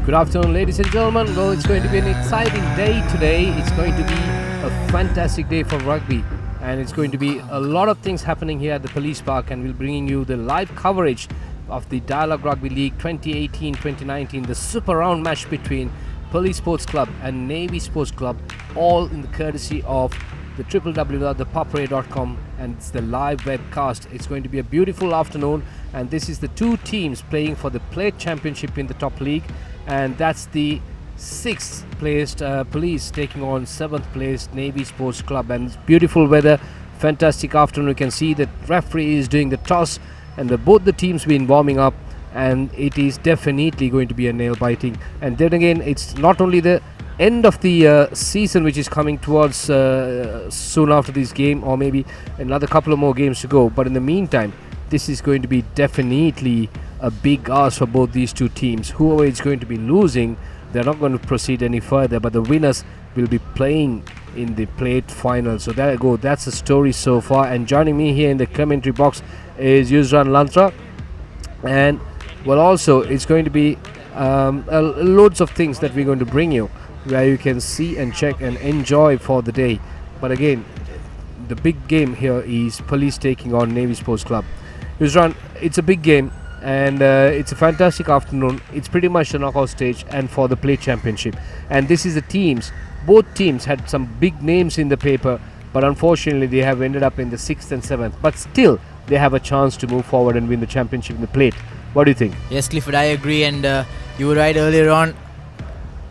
Good afternoon, ladies and gentlemen. Well, it's going to be an exciting day today. It's going to be a fantastic day for rugby, and it's going to be a lot of things happening here at the Police Park, and we'll be bringing you the live coverage of the Dialogue Rugby League 2018-2019, the super round match between Police Sports Club and Navy Sports Club, all in the courtesy of the www.ThePapare.com, and it's the live webcast. It's going to be a beautiful afternoon, and this is the two teams playing for the Plate Championship in the top league, and that's the 6th placed Police taking on 7th placed Navy Sports Club. And it's beautiful weather, fantastic afternoon. You can see that referee is doing the toss, and both the teams been warming up, and it is definitely going to be a nail biting. And then again, it's not only the end of the season which is coming towards soon after this game, or maybe another couple of more games to go, but in the meantime this is going to be definitely a big ask for both these two teams. Whoever is going to be losing, they're not going to proceed any further, but the winners will be playing in the Plate final. So there you go, that's the story so far. And joining me here in the commentary box is Yusran Lantra, and well, also it's going to be loads of things that we're going to bring you, where you can see and check and enjoy for the day. But again, the big game here is Police taking on Navy Sports Club. Yusran, it's a big game, and it's a fantastic afternoon. It's pretty much the knockout stage and for the Plate Championship, and this is the teams. Both teams had some big names in the paper, but unfortunately they have ended up in the 6th and 7th, but still they have a chance to move forward and win the championship in the Plate. What do you think? Yes, Clifford, I agree, and you were right earlier on.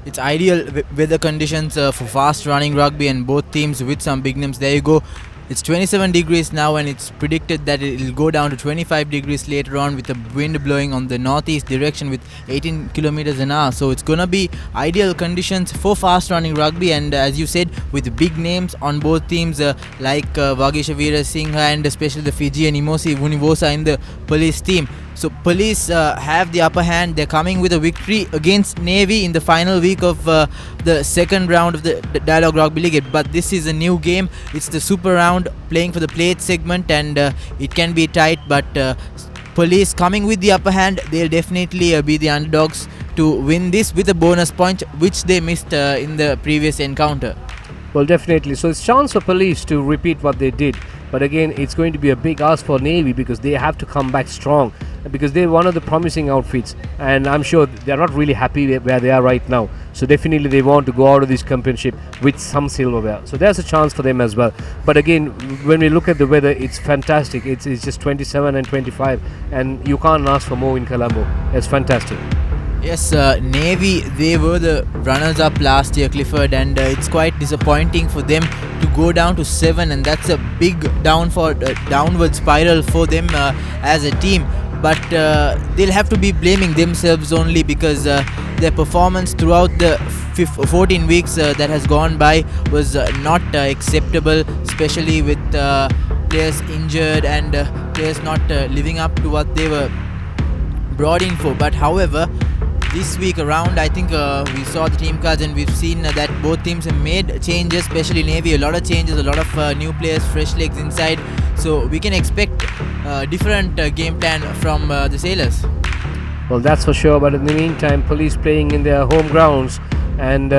It's ideal weather conditions for fast running rugby, and both teams with some big names. There you go. It's 27 degrees now, and it's predicted that it will go down to 25 degrees later on, with the wind blowing on the northeast direction with 18 kilometers an hour. So it's gonna be ideal conditions for fast running rugby, and as you said, with big names on both teams like Vagisha Veera Singh and especially the Fijian Imosi Vunivosa in the Police team. So Police have the upper hand. They're coming with a victory against Navy in the final week of the second round of the Dialogue Rugby League. But this is a new game. It's the super round, playing for the Plate segment, and it can be tight. But Police coming with the upper hand. They'll definitely be the underdogs to win this with a bonus point, which they missed in the previous encounter. Well, definitely. So it's chance for Police to repeat what they did. But again, it's going to be a big ask for Navy, because they have to come back strong, because they're one of the promising outfits, and I'm sure they're not really happy where they are right now. So definitely they want to go out of this championship with some silverware. So there's a chance for them as well. But again, when we look at the weather, it's fantastic. It's just 27 and 25, and you can't ask for more in Colombo. It's fantastic. Yes, Navy, they were the runners-up last year, Clifford, and it's quite disappointing for them to go down to 7, and that's a big downward spiral for them as a team. But they'll have to be blaming themselves only, because their performance throughout the 14 weeks that has gone by was not acceptable, especially with players injured and players not living up to what they were brought in for. But however, this week around, I think we saw the team cards, and we've seen that both teams have made changes, especially Navy, a lot of changes, a lot of new players, fresh legs inside. So we can expect different game plan from the Sailors. Well, that's for sure. But in the meantime, Police playing in their home grounds, and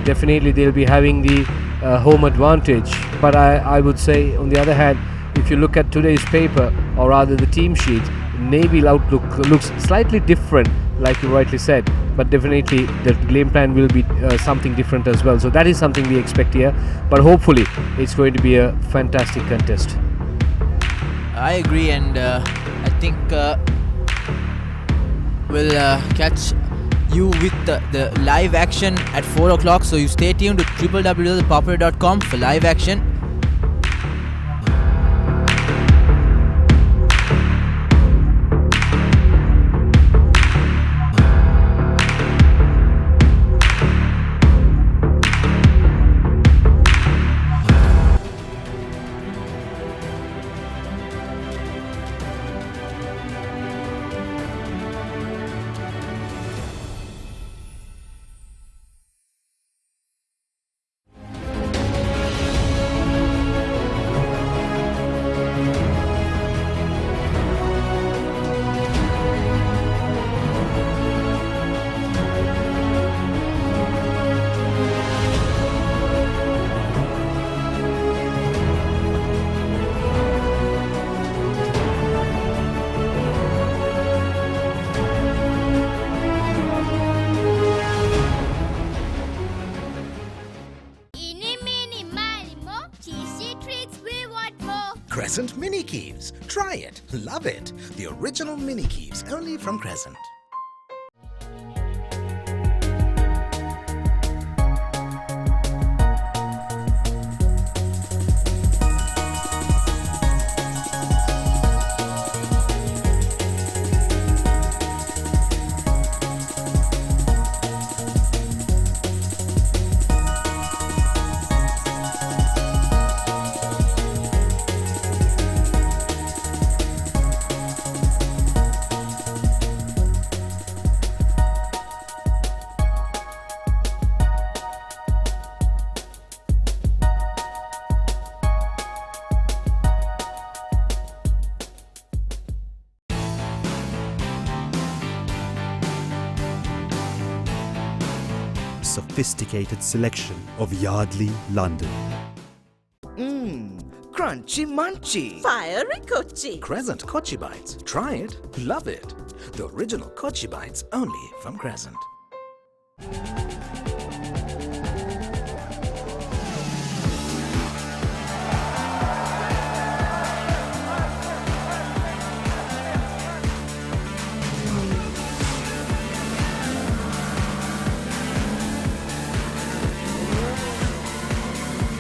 definitely they'll be having the home advantage. But I would say, on the other hand, if you look at today's paper, or rather the team sheet, Navy outlook looks slightly different, like you rightly said, but definitely the game plan will be something different as well. So that is something we expect here, but hopefully it's going to be a fantastic contest. I agree, and I think we'll catch you with the live action at 4 o'clock. So you stay tuned to www.thepapare.com for live action. Keeves. Try it. Love it. The original Mini Keeves, only from Crescent. Sophisticated selection of Yardley, London. Crunchy munchy. Fiery Kochi. Crescent Kochi Bites. Try it. Love it. The original Kochi Bites, only from Crescent.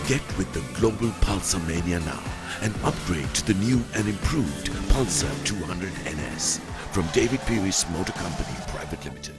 Get with the global Pulsar Mania now and upgrade to the new and improved Pulsar 200 NS from David Peary's Motor Company Private Limited.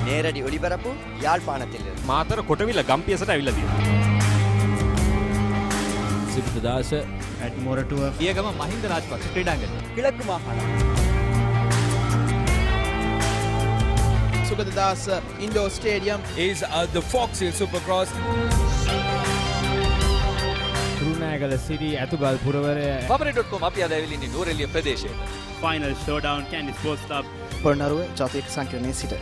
நேரடி ஒளிபரப்பு யாழ்ப்பாணத்திலிருந்து මාතර කොටවිල ගම්පියසට ඇවිල්ලා තියෙනවා. සිද්ධාස ඇට් මොරටුව පියගම මහින්ද රාජපක්ෂ ක්‍රීඩාංගණය. கிழக்கு மாகாணம் Sugaddas Indoor Stadium is the Fox Hill Supercross. Kurunegala city ඇතුගල් පුරවරය papare.com අපි අද ඇවිල්ලා ඉන්නේ නූරෙලිය ප්‍රදේශයේ. Final showdown Candy Sports Club. Polonnaruwa ජාතික සංකීර්ණයේ සිට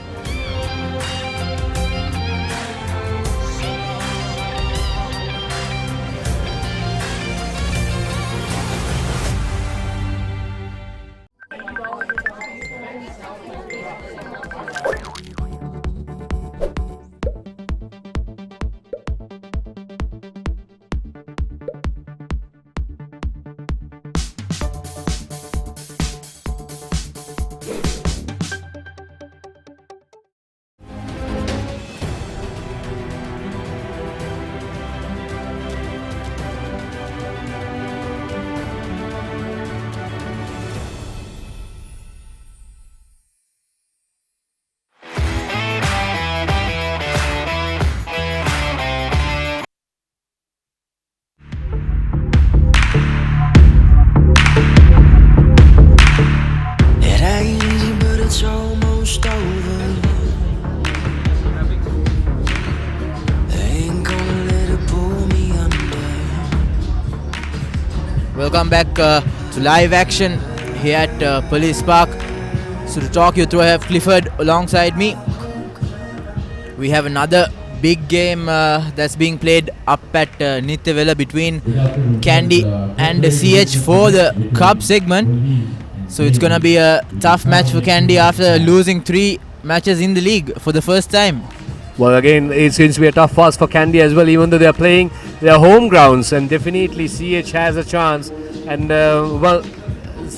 Welcome back to live action here at Police Park. So to talk you through, I have Clifford alongside me. We have another big game that's being played up at Nityavela between Candy and CH for the Cup segment. So it's gonna be a tough match for Kandy after losing 3 matches in the league for the first time. Well, again, it's going to be a tough pass for Kandy as well, even though they're playing their home grounds, and definitely CH has a chance. And well,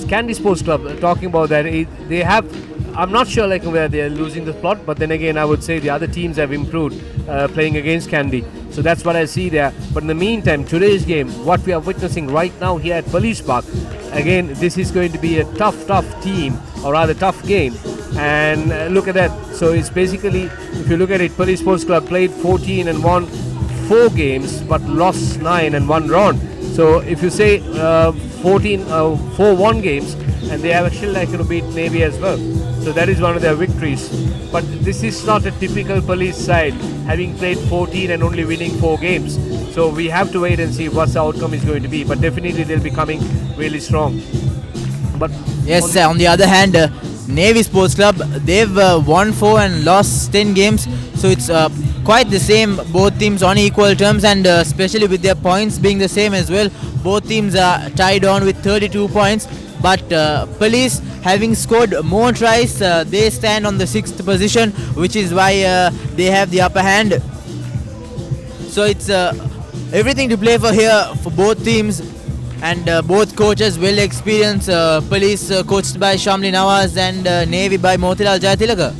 Kandy Sports Club, talking about that, they have. I'm not sure like where they're losing the plot, but then again, I would say the other teams have improved playing against Kandy. So that's what I see there. But in the meantime, today's game, what we are witnessing right now here at Police Park, again, this is going to be a tough team, or rather tough game. And look at that. So it's basically, if you look at it, Police Sports Club played 14 and won 4 games, but lost 9 and 1 round. So if you say 4-1 games, and they have actually beat Navy as well. So that is one of their victories. But this is not a typical police side, having played 14 and only winning 4 games. So we have to wait and see what the outcome is going to be. But definitely they'll be coming really strong. But yes, on the other hand, Navy Sports Club, they've won 4 and lost 10 games. So it's quite the same, both teams on equal terms, and especially with their points being the same as well. Both teams are tied on with 32 points. But Police, having scored more tries, they stand on the 6th position, which is why they have the upper hand. So it's everything to play for here for both teams, and both coaches well experienced. Police coached by Shamli Nawaz and Navy by Motilal Jayatilaka.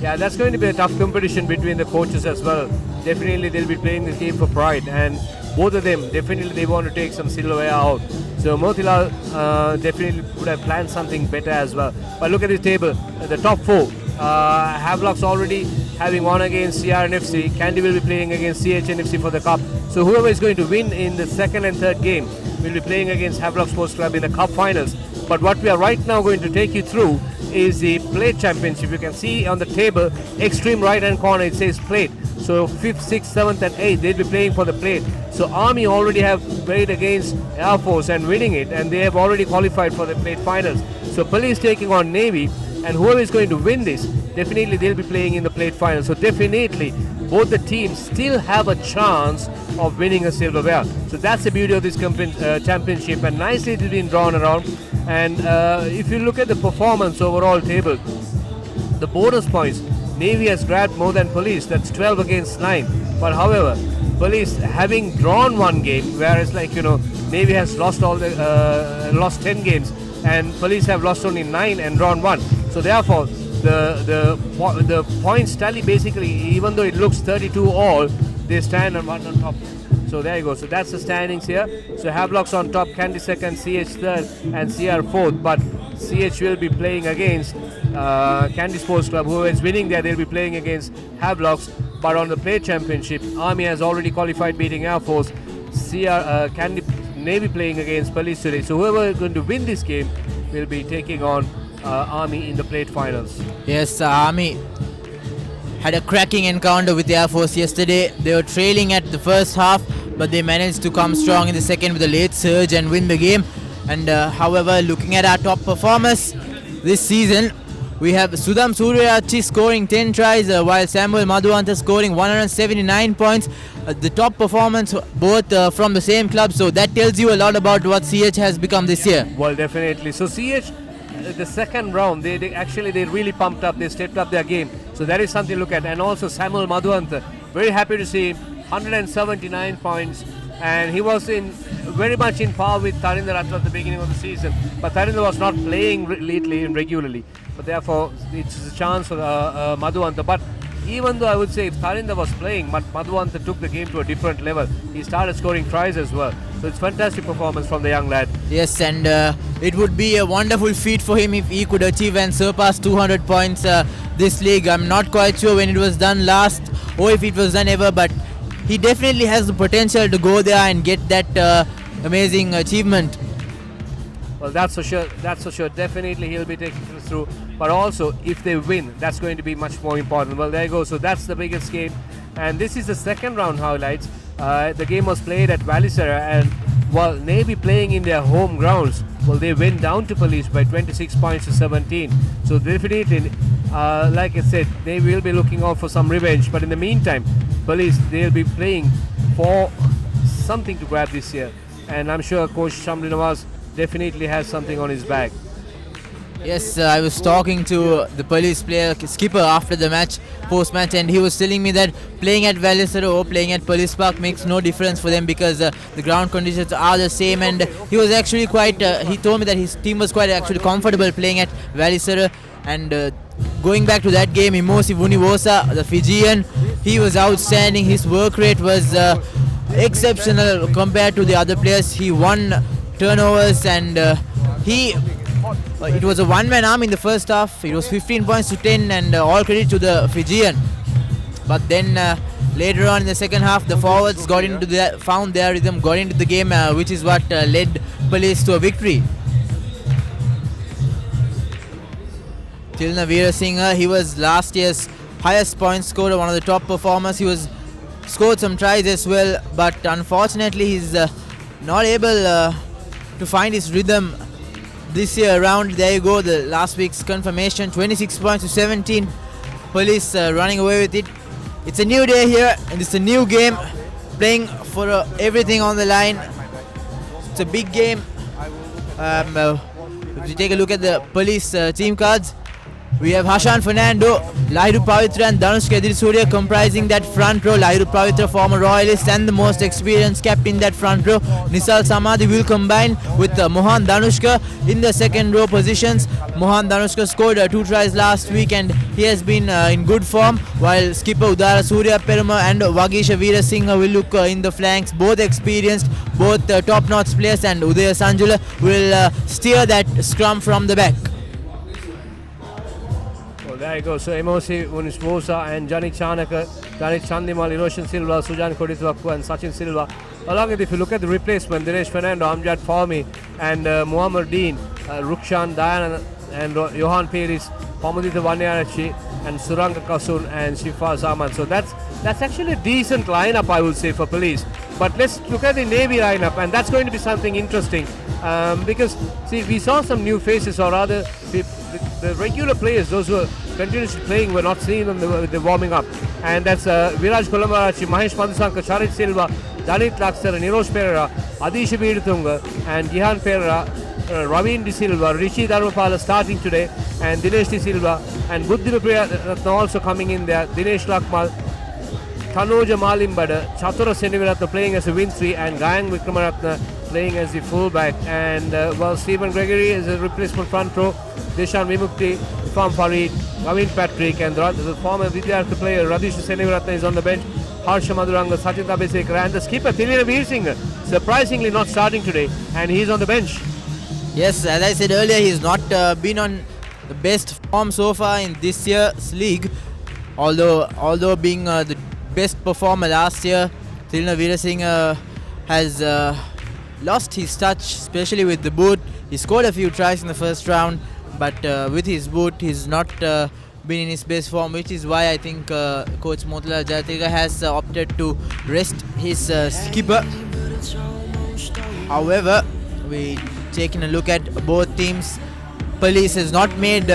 Yeah, that's going to be a tough competition between the coaches as well. Definitely they'll be playing this game for pride, and both of them definitely they want to take some silverware out. So Motilal definitely would have planned something better as well. But look at this table, the top 4. Havelock's already having won against CR and FC. Kandy will be playing against CH and FC for the cup. So whoever is going to win in the 2nd and 3rd game will be playing against Havelock Sports Club in the cup finals. But what we are right now going to take you through is the plate championship. You can see on the table, extreme right hand corner, it says plate. So 5th, 6th, 7th and 8th, they'll be playing for the plate. So Army already have played against Air Force and winning it, and they have already qualified for the plate finals. So Police taking on Navy, and whoever is going to win this, definitely they'll be playing in the plate finals. So definitely both the teams still have a chance of winning a silverware. So that's the beauty of this championship, and nicely it has been drawn around. And if you look at the performance overall table, the bonus points, Navy has grabbed more than Police. That's 12 against 9. But however, Police having drawn 1 game, whereas Navy has lost lost 10 games, and Police have lost only 9 and drawn 1. So therefore, the points tally basically, even though it looks 32 all, they stand on one on top. So there you go. So that's the standings here. So Havelock's on top, Kandy 2nd, CH 3rd, and CR 4th. But CH will be playing against Kandy Sports Club. Whoever is winning there, they'll be playing against Havelock's. But on the plate championship, Army has already qualified, beating Air Force. Kandy Navy playing against Police today. So whoever is going to win this game will be taking on Army in the plate finals. Yes, Army had a cracking encounter with the Air Force yesterday. They were trailing at the first half, but they managed to come strong in the second with a late surge and win the game. And however, looking at our top performers this season, we have Sudham Suryachi scoring 10 tries, while Samuel Madhuanta scoring 179 points. The top performance both from the same club, so that tells you a lot about what CH has become this year. Well, definitely. So CH, the second round, they really pumped up. They stepped up their game. So that is something to look at. And also Samuel Madhuanta, very happy to see him, 179 points. And he was very much in par with Tharinder at the beginning of the season. But Tharinder was not playing lately and regularly. But therefore, it's a chance for Madhuanta. But even though I would say if Tharinder was playing, but Madhuanta took the game to a different level. He started scoring tries as well. So it's fantastic performance from the young lad. Yes, and it would be a wonderful feat for him if he could achieve and surpass 200 points this league. I'm not quite sure when it was done last or if it was done ever, but he definitely has the potential to go there and get that amazing achievement. Well, that's for sure. That's for sure. Definitely he'll be taking us through. But also, if they win, that's going to be much more important. Well, there you go. So that's the biggest game. And this is the second round highlights. The game was played at Valisara, and while Navy playing in their home grounds, well, they went down to Police by 26 points to 17. So definitely, like I said, they will be looking out for some revenge. But in the meantime, Police, they'll be playing for something to grab this year. And I'm sure Coach Shamli Nawaz definitely has something on his bag. Yes, I was talking to the police player skipper after the match, post-match, and he was telling me that playing at Valisara or playing at Police Park makes no difference for them because the ground conditions are the same. And he was actually quite. He told me that his team was quite actually comfortable playing at Valisara. And going back to that game, Imosi Vunivosa, the Fijian, he was outstanding. His work rate was exceptional compared to the other players. He won turnovers and it was a one-man army in the first half. It was 15 points to 10 and all credit to the Fijian. But then later on in the second half, the forwards found their rhythm, got into the game, which is what led Police to a victory. Tilna Veerasinghe, he was last year's highest point scorer, one of the top performers. He was scored some tries as well, but unfortunately he's not able to find his rhythm this year around. There you go, the last week's confirmation, 26 points to 17. Police running away with it. It's a new day here and it's a new game, playing for everything on the line. It's a big game. If you take a look at the Police team cards, we have Hashan Fernando, Lahiru Pavitra and Danushka Edirisurya comprising that front row. Lahiru Pavitra, former royalist and the most experienced captain in that front row. Nisal Samadhi will combine with Mohan Danushka in the second row positions. Mohan Danushka scored 2 tries last week and he has been in good form, while skipper Udara Surya Peruma and Vagisha Veerasinghe will look in the flanks. Both experienced, both top-notch players, and Udaya Sanjula will steer that scrum from the back. There you go. So Emosi Vunivosa and Jani Chanaka, Jani Chandimal, Eroshan Silva, Sujan Koditwakku and Sachin Silva. Along with, if you look at the replacement, Dinesh Fernando, Amjad Fahmy and Muhammad Dean, Rukshan Dayan and Johan Peris, Pamadita Vanyarachi and Suranga Kasun and Shifa Zaman. So that's actually a decent lineup, I would say, for Police. But let's look at the Navy lineup, and that's going to be something interesting because, see, we saw some new faces, or rather the regular players, those who are continuously playing, were not seen on the warming up, and that's Viraj Kolambarachi, Mahesh Pandusanka, Charit Silva, Danit Laksar, Nirosh Pereira, Adisha Veeduthunga and Gihan Pereira, Ravin De Silva, Rishi Dharmapala starting today, and Dinesh De Silva and Buddhiva Priyaratna also coming in there, Dinesh Lakmal, Tanoja Malimbada, Chatura Seniviratna playing as a wing 3 and Gayang Vikramaratna playing as the fullback, and Stephen Gregory is a replacement front row, Deshan Vimukti, Ifam Farid, Gavin Patrick, and the former Vidyartha player Radhisha Seniviratna is on the bench, Harsha Maduranga, Sachin Tabesekar, and the skipper Tilina Veersinghe surprisingly not starting today, and he's on the bench. Yes, as I said earlier, he's not been on the best form so far in this year's league, although being the best performer last year, Tilina Veerasinghe has lost his touch, especially with the boot. He scored a few tries in the first round, but with his boot, he's not been in his best form, which is why I think Coach Motilal Jayatiga has opted to rest his skipper. However, we taking a look at both teams. Police has not made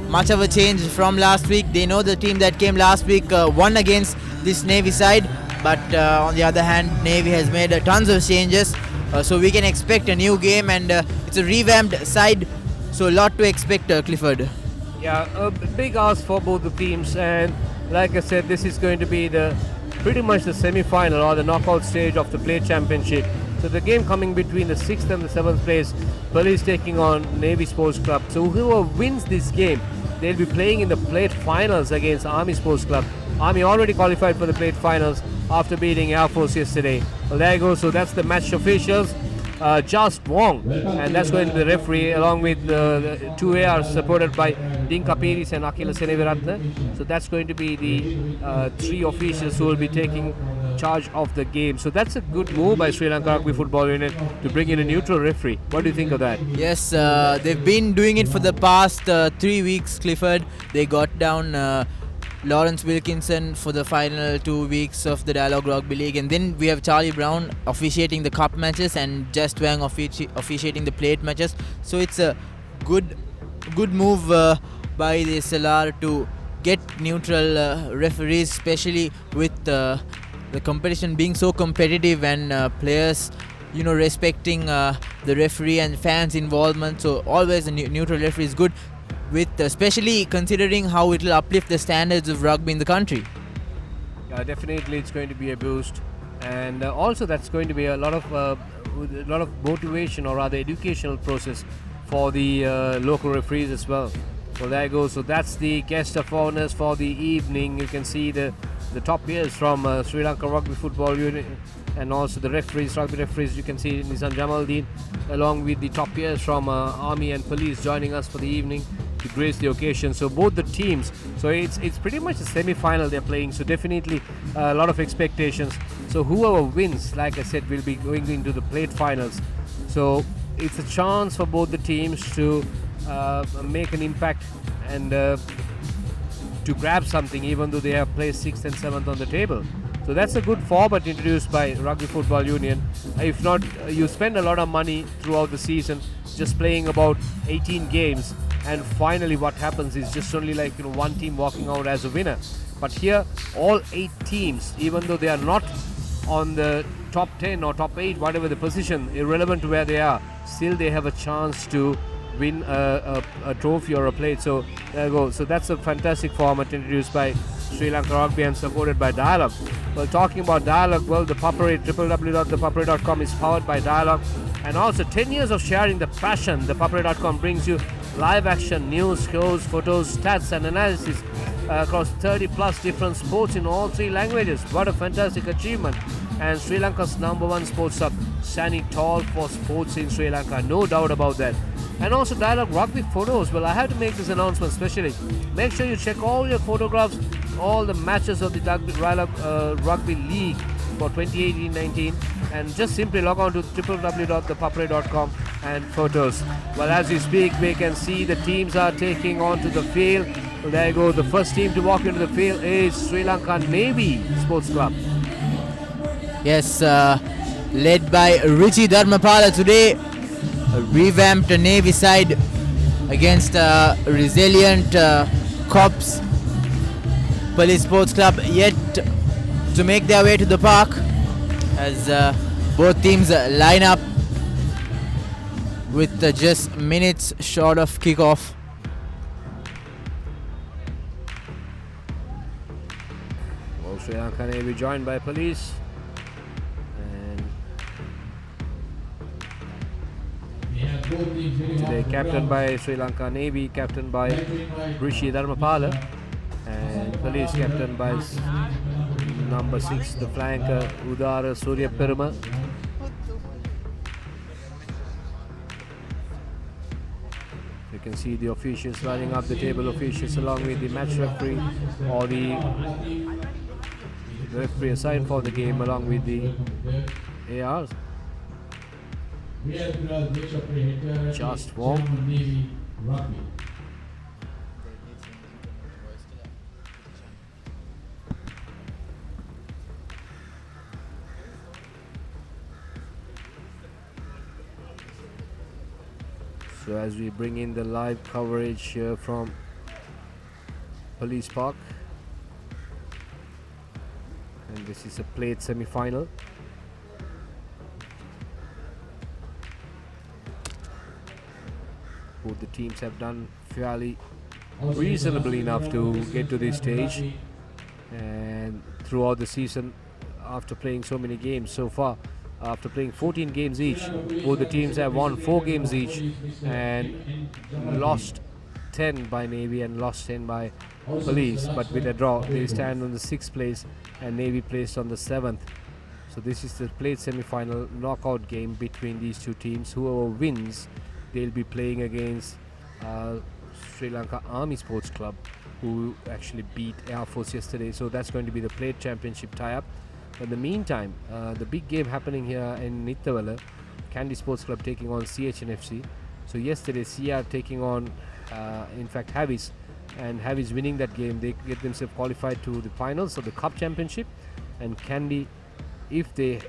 much of a change from last week. They know the team that came last week won against this Navy side, but on the other hand, Navy has made tons of changes, so we can expect a new game, and it's a revamped side, so a lot to expect, Clifford. Yeah, a big ask for both the teams, and like I said, this is going to be pretty much the semi-final or the knockout stage of the Plate Championship. So the game coming between the 6th and the 7th place, Police taking on Navy Sports Club. So whoever wins this game, they'll be playing in the Plate Finals against Army Sports Club. Army already qualified for the Plate Finals after beating Air Force yesterday. Well, there you go. So that's the match officials. Just Wong, and that's going to be the referee, along with the 2 ARs supported by Dinka Piris and Akila Seneviratne. So that's going to be the 3 officials who will be taking charge of the game. So that's a good move by Sri Lanka Rugby Football Union to bring in a neutral referee. What do you think of that? Yes, they've been doing it for the past 3 weeks, Clifford. They got down Lawrence Wilkinson for the final 2 weeks of the Dialogue Rugby League, and then we have Charlie Brown officiating the cup matches and Just Wang officiating the plate matches. So it's a good move by the SLR to get neutral referees, especially with the competition being so competitive and players respecting the referee and fans' involvement. So always a neutral referee is good, with especially considering how it will uplift the standards of rugby in the country. Yeah, definitely, it's going to be a boost, and also that's going to be a lot of motivation, or rather educational process for the local referees as well. So there you go. So that's the guest of honors for the evening. You can see the top players from Sri Lanka Rugby Football Union, and also the referees, rugby referees. You can see Nizam Jamaldeen, along with the top players from Army and Police, joining us for the evening to grace the occasion. So both the teams, so it's pretty much a semi-final they're playing, so definitely a lot of expectations. So whoever wins, like I said, will be going into the plate finals. So it's a chance for both the teams to make an impact and to grab something, even though they have placed 6th and 7th on the table. So that's a good format introduced by Rugby Football Union. If not, you spend a lot of money throughout the season just playing about 18 games, and finally what happens is just only like one team walking out as a winner. But here all 8 teams, even though they are not on the top 10 or top 8, whatever the position, irrelevant to where they are, still they have a chance to win a trophy or a plate. So there you go. So that's a fantastic format introduced by Sri Lanka Rugby and supported by Dialogue. Well, talking about Dialogue, well, the ThePapare, www.thepapare.com is powered by Dialogue, and also 10 years of sharing the passion. ThePapare.com brings you live action news, shows, photos, stats and analysis across 30 plus different sports in all 3 languages. What a fantastic achievement. And Sri Lanka's #1 sports hub, standing tall for sports in Sri Lanka, no doubt about that. And also Dialogue Rugby photos. Well, I have to make this announcement especially. Make sure you check all your photographs, all the matches of the Dialogue Rugby League for 2018-19, and just simply log on to www.thepapare.com and photos. Well, as we speak, we can see the teams are taking on to the field. Well, there you go. The first team to walk into the field is Sri Lanka Navy Sports Club. Yes, led by Richie Dharmapala today, a revamped Navy side against resilient Cops Police Sports Club, yet to make their way to the park as both teams line up with just minutes short of kickoff. Well, Sri Lanka Navy joined by Police. Today captained by Sri Lanka Navy, captained by Rishi Dharmapala, and Police captained by number 6, the flanker Udara Surya Peruma. You can see the officials lining up, the table officials along with the match referee or the referee assigned for the game along with the ARs. Just warm. So as we bring in the live coverage here from Police Park, and this is a plate semi-final. Both the teams have done fairly reasonably enough to get to this stage, and throughout the season, after playing so many games so far, after playing 14 games each, both the teams have won 4 games each and lost 10 by Navy and lost 10 by Police, but with a draw they stand on the 6th place and Navy placed on the 7th. So this is the plate semi-final knockout game between these two teams. Whoever wins, they'll be playing against Sri Lanka Army Sports Club, who actually beat Air Force yesterday. So that's going to be the plate championship tie-up. In the meantime, the big game happening here in Nittawala, Kandy Sports Club taking on CHNFC. So yesterday CR taking on in fact Havis, and Havis winning that game, they get themselves qualified to the finals of the Cup Championship. And Kandy, if they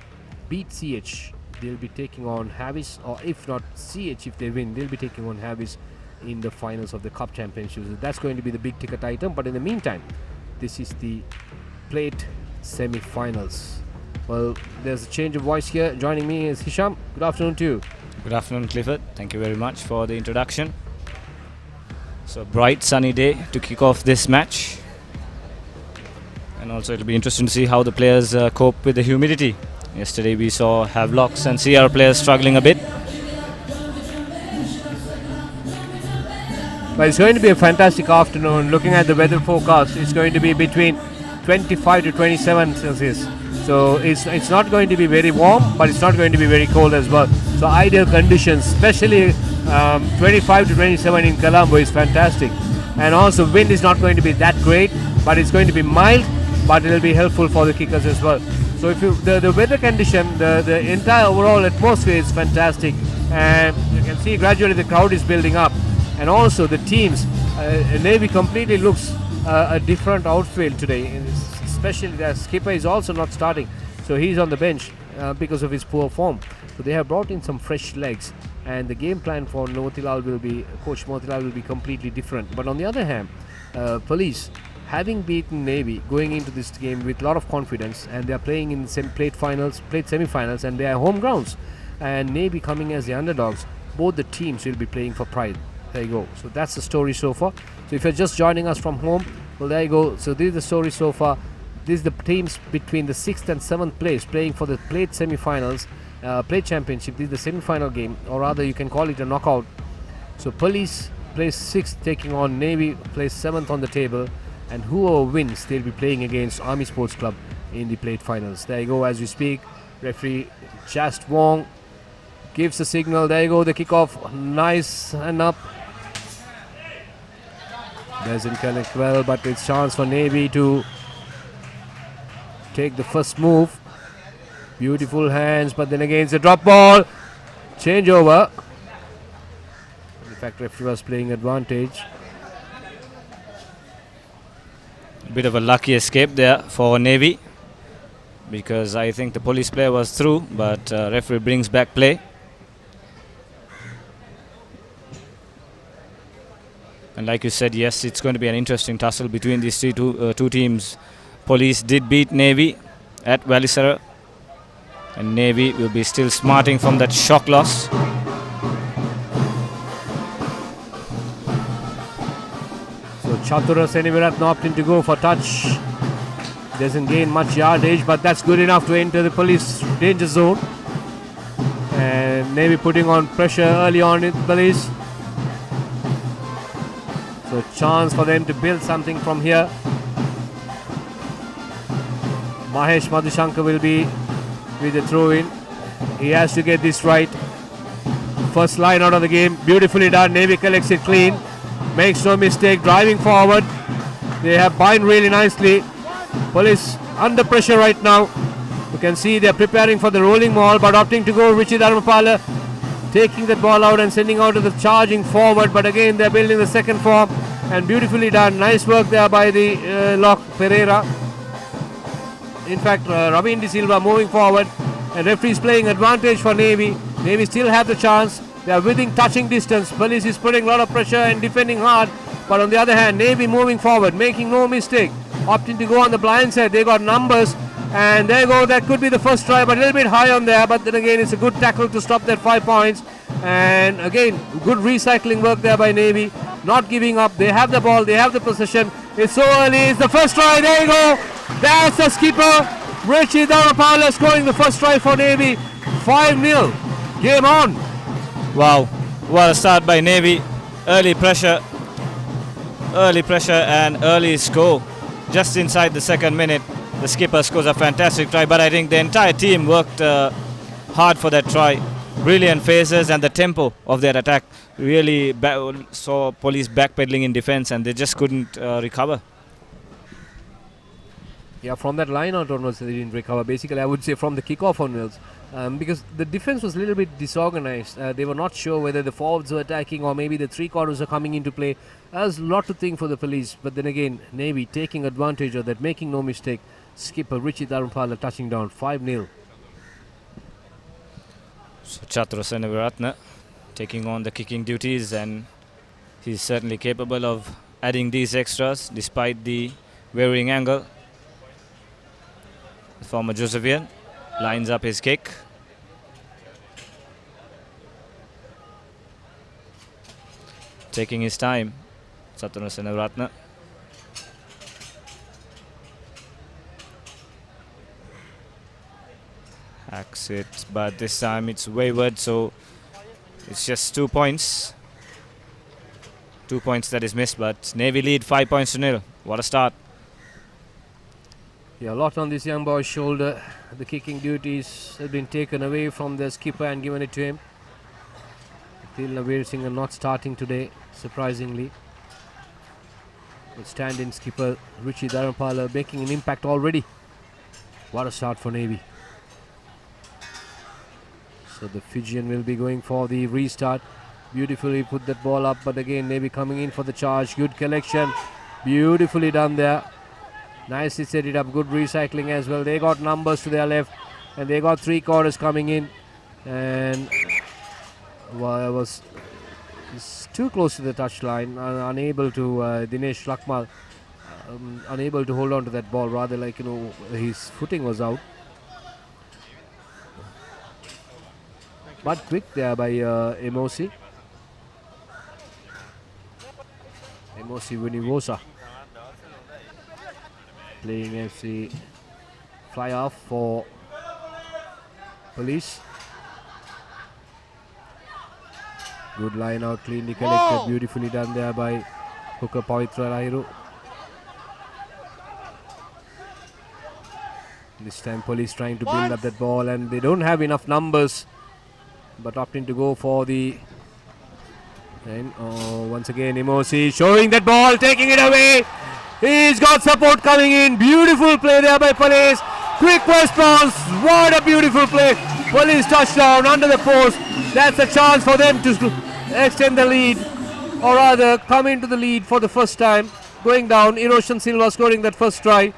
beat CH, they'll be taking on Havis, or if not CH, if they win, they'll be taking on Havis in the finals of the Cup Championship. So that's going to be the big ticket item. But in the meantime, this is the plate semi-finals. Well, there's a change of voice here. Joining me is Hisham. Good afternoon to you. Good afternoon, Clifford. Thank you very much for the introduction. So, bright sunny day to kick off this match. And also it'll be interesting to see how the players cope with the humidity. Yesterday we saw Havelocks and CR players struggling a bit. But it's going to be a fantastic afternoon. Looking at the weather forecast, it's going to be between 25 to 27 Celsius. So it's not going to be very warm, but it's not going to be very cold as well. So ideal conditions, especially 25 to 27 in Colombo is fantastic. And also wind is not going to be that great, but it's going to be mild, but it will be helpful for the kickers as well. So if you the weather condition, the entire overall atmosphere is fantastic, and you can see gradually the crowd is building up. And also the teams, Navy completely looks a different outfield today, especially the skipper is also not starting, so he's on the bench because of his poor form. So they have brought in some fresh legs, and the game plan for Coach Motilal will be completely different. But on the other hand, Police, having beaten Navy, going into this game with a lot of confidence, and they are playing in plate semi-finals, and they are home grounds, and Navy coming as the underdogs, both the teams will be playing for pride. There you go. So that's the story so far. So if you're just joining us from home, well, there you go. So this is the story so far. This is the teams between the 6th and 7th place playing for the plate semi-finals, plate championship. This is the semi-final game, or rather you can call it a knockout. So Police plays 6th taking on Navy, plays 7th on the table, and whoever wins, they'll be playing against Army Sports Club in the plate finals. There you go. As we speak, referee Just Wong gives the signal. There you go, the kickoff, nice and up. Doesn't connect well, but it's chance for Navy to take the first move. Beautiful hands, but then again it's a drop ball. Change over. In fact, referee was playing advantage. A bit of a lucky escape there for Navy, because I think the Police player was through, but referee brings back play. And like you said, yes, it's going to be an interesting tussle between these two teams. Police did beat Navy at Valisara, and Navy will be still smarting from that shock loss. So Chatura Seniviratna opting to go for touch. Doesn't gain much yardage, but that's good enough to enter the Police danger zone. And Navy putting on pressure early on in Police. So chance for them to build something from here. Mahesh Madhushankar will be with the throw in. He has to get this right. First line out of the game. Beautifully done. Navy collects it clean. Makes no mistake. Driving forward. They have bind really nicely. Police under pressure right now. You can see they're preparing for the rolling ball, but opting to go Richie Dharmapala, taking that ball out and sending out to the charging forward. But again, they're building the second form, and beautifully done. Nice work there by the lock Pereira. In fact, Ravi De Silva moving forward, and referees playing advantage for Navy. Navy still have the chance. They are within touching distance. Police is putting a lot of pressure and defending hard. But on the other hand, Navy moving forward, making no mistake. Opting to go on the blind side. They got numbers. And there you go. That could be the first try, but a little bit high on there. But then again, it's a good tackle to stop that 5 points. And again, good recycling work there by Navy. Not giving up. They have the ball. They have the possession. It's so early. It's the first try. There you go. That's the skipper. Richie Dharmapala scoring the first try for Navy. 5-0. Game on. Wow, what a start by Navy. Early pressure and early score. Just inside the second minute, the skipper scores a fantastic try, but I think the entire team worked hard for that try. Brilliant phases, and the tempo of their attack really saw Police backpedaling in defense, and they just couldn't recover. Yeah, from that line out onwards, they didn't recover. Basically, I would say from the kickoff onwards, because the defense was a little bit disorganized. They were not sure whether the forwards were attacking or maybe the three quarters are coming into play. There's a lot to think for the Police, but then again, Navy taking advantage of that, making no mistake. Skipper Richie Dharmapala touching down, 5-0. So Chatura Seniviratna taking on the kicking duties, and he's certainly capable of adding these extras despite the varying angle. The former Josephian. Lines up his kick. Taking his time. Satuna Senavratna. Hacks it, but this time it's wayward, so it's just 2 points. 2 points that is missed, but Navy lead 5 points to nil. What a start. Yeah, a lot on this young boy's shoulder. The kicking duties have been taken away from the skipper and given it to him. Tilna Veerasinghe not starting today, surprisingly. The stand-in skipper Richie Dharampala making an impact already. What a start for Navy. So the Fijian will be going for the restart. Beautifully put that ball up, but again Navy coming in for the charge. Good collection, beautifully done there. Nicely set it up, good recycling as well. They got numbers to their left and they got 3 quarters coming in. And well, I was too close to the touchline, unable to, Dinesh Lakmal, unable to hold on to that ball, rather like, his footing was out. But quick there by Emosi. Emosi Vunivosa playing FC fly off for Police. Good line out, cleanly collected, beautifully done there by hooker Pavitra Rairu. This time Police trying to build up that ball and they don't have enough numbers, but opting to go for the... And once again Emosi showing that ball, taking it away. He's got support coming in. Beautiful play there by Police. Quick response. What a beautiful play. Police touchdown under the post. That's a chance for them to extend the lead, or rather come into the lead for the first time. Going down, Iroshan Silva scoring that first try.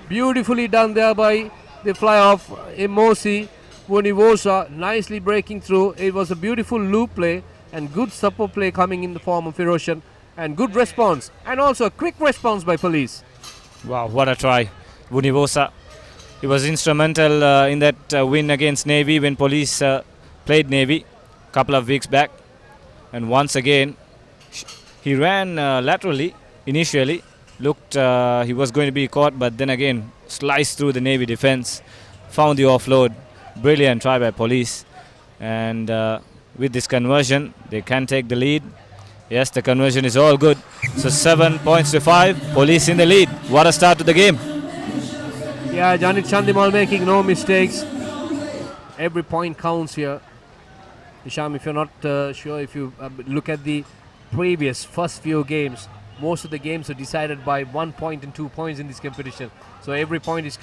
Beautifully done there by the fly off Emosi Vunivosa, nicely breaking through. It was a beautiful loop play and good support play coming in the form of Iroshan, and good response and also a quick response by Police. Wow, what a try. Vunivosa. He was instrumental in that win against Navy when Police played Navy a couple of weeks back. And once again, he ran laterally initially. Looked he was going to be caught, but then again sliced through the Navy defense. Found the offload. Brilliant try by Police. And with this conversion, they can take the lead. Yes, the conversion is all good. So 7 points to 5. Police in the lead. What a start to the game. Yeah, Janit Chandimal making no mistakes. Every point counts here. Isham, if you're not sure, if you look at the previous first few games, most of the games are decided by 1 point and 2 points in this competition. So every point is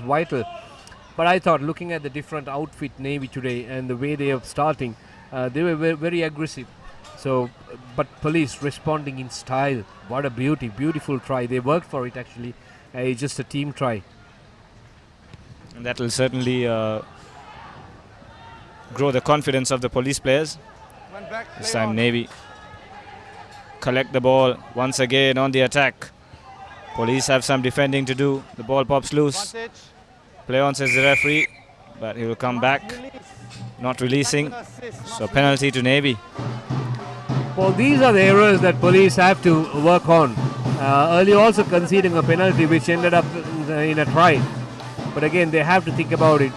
vital. But I thought, looking at the different outfit Navy today and the way they are starting, they were very aggressive. So, but Police responding in style. What a beautiful try. They worked for it actually. It's just a team try. And that will certainly grow the confidence of the Police players. This time Navy collect the ball once again on the attack. Police have some defending to do. The ball pops loose. Play on, says the referee, but he will come back. Not releasing. So penalty to Navy. Well, these are the errors that Police have to work on. Earlier also conceding a penalty which ended up in a try. But again, they have to think about it.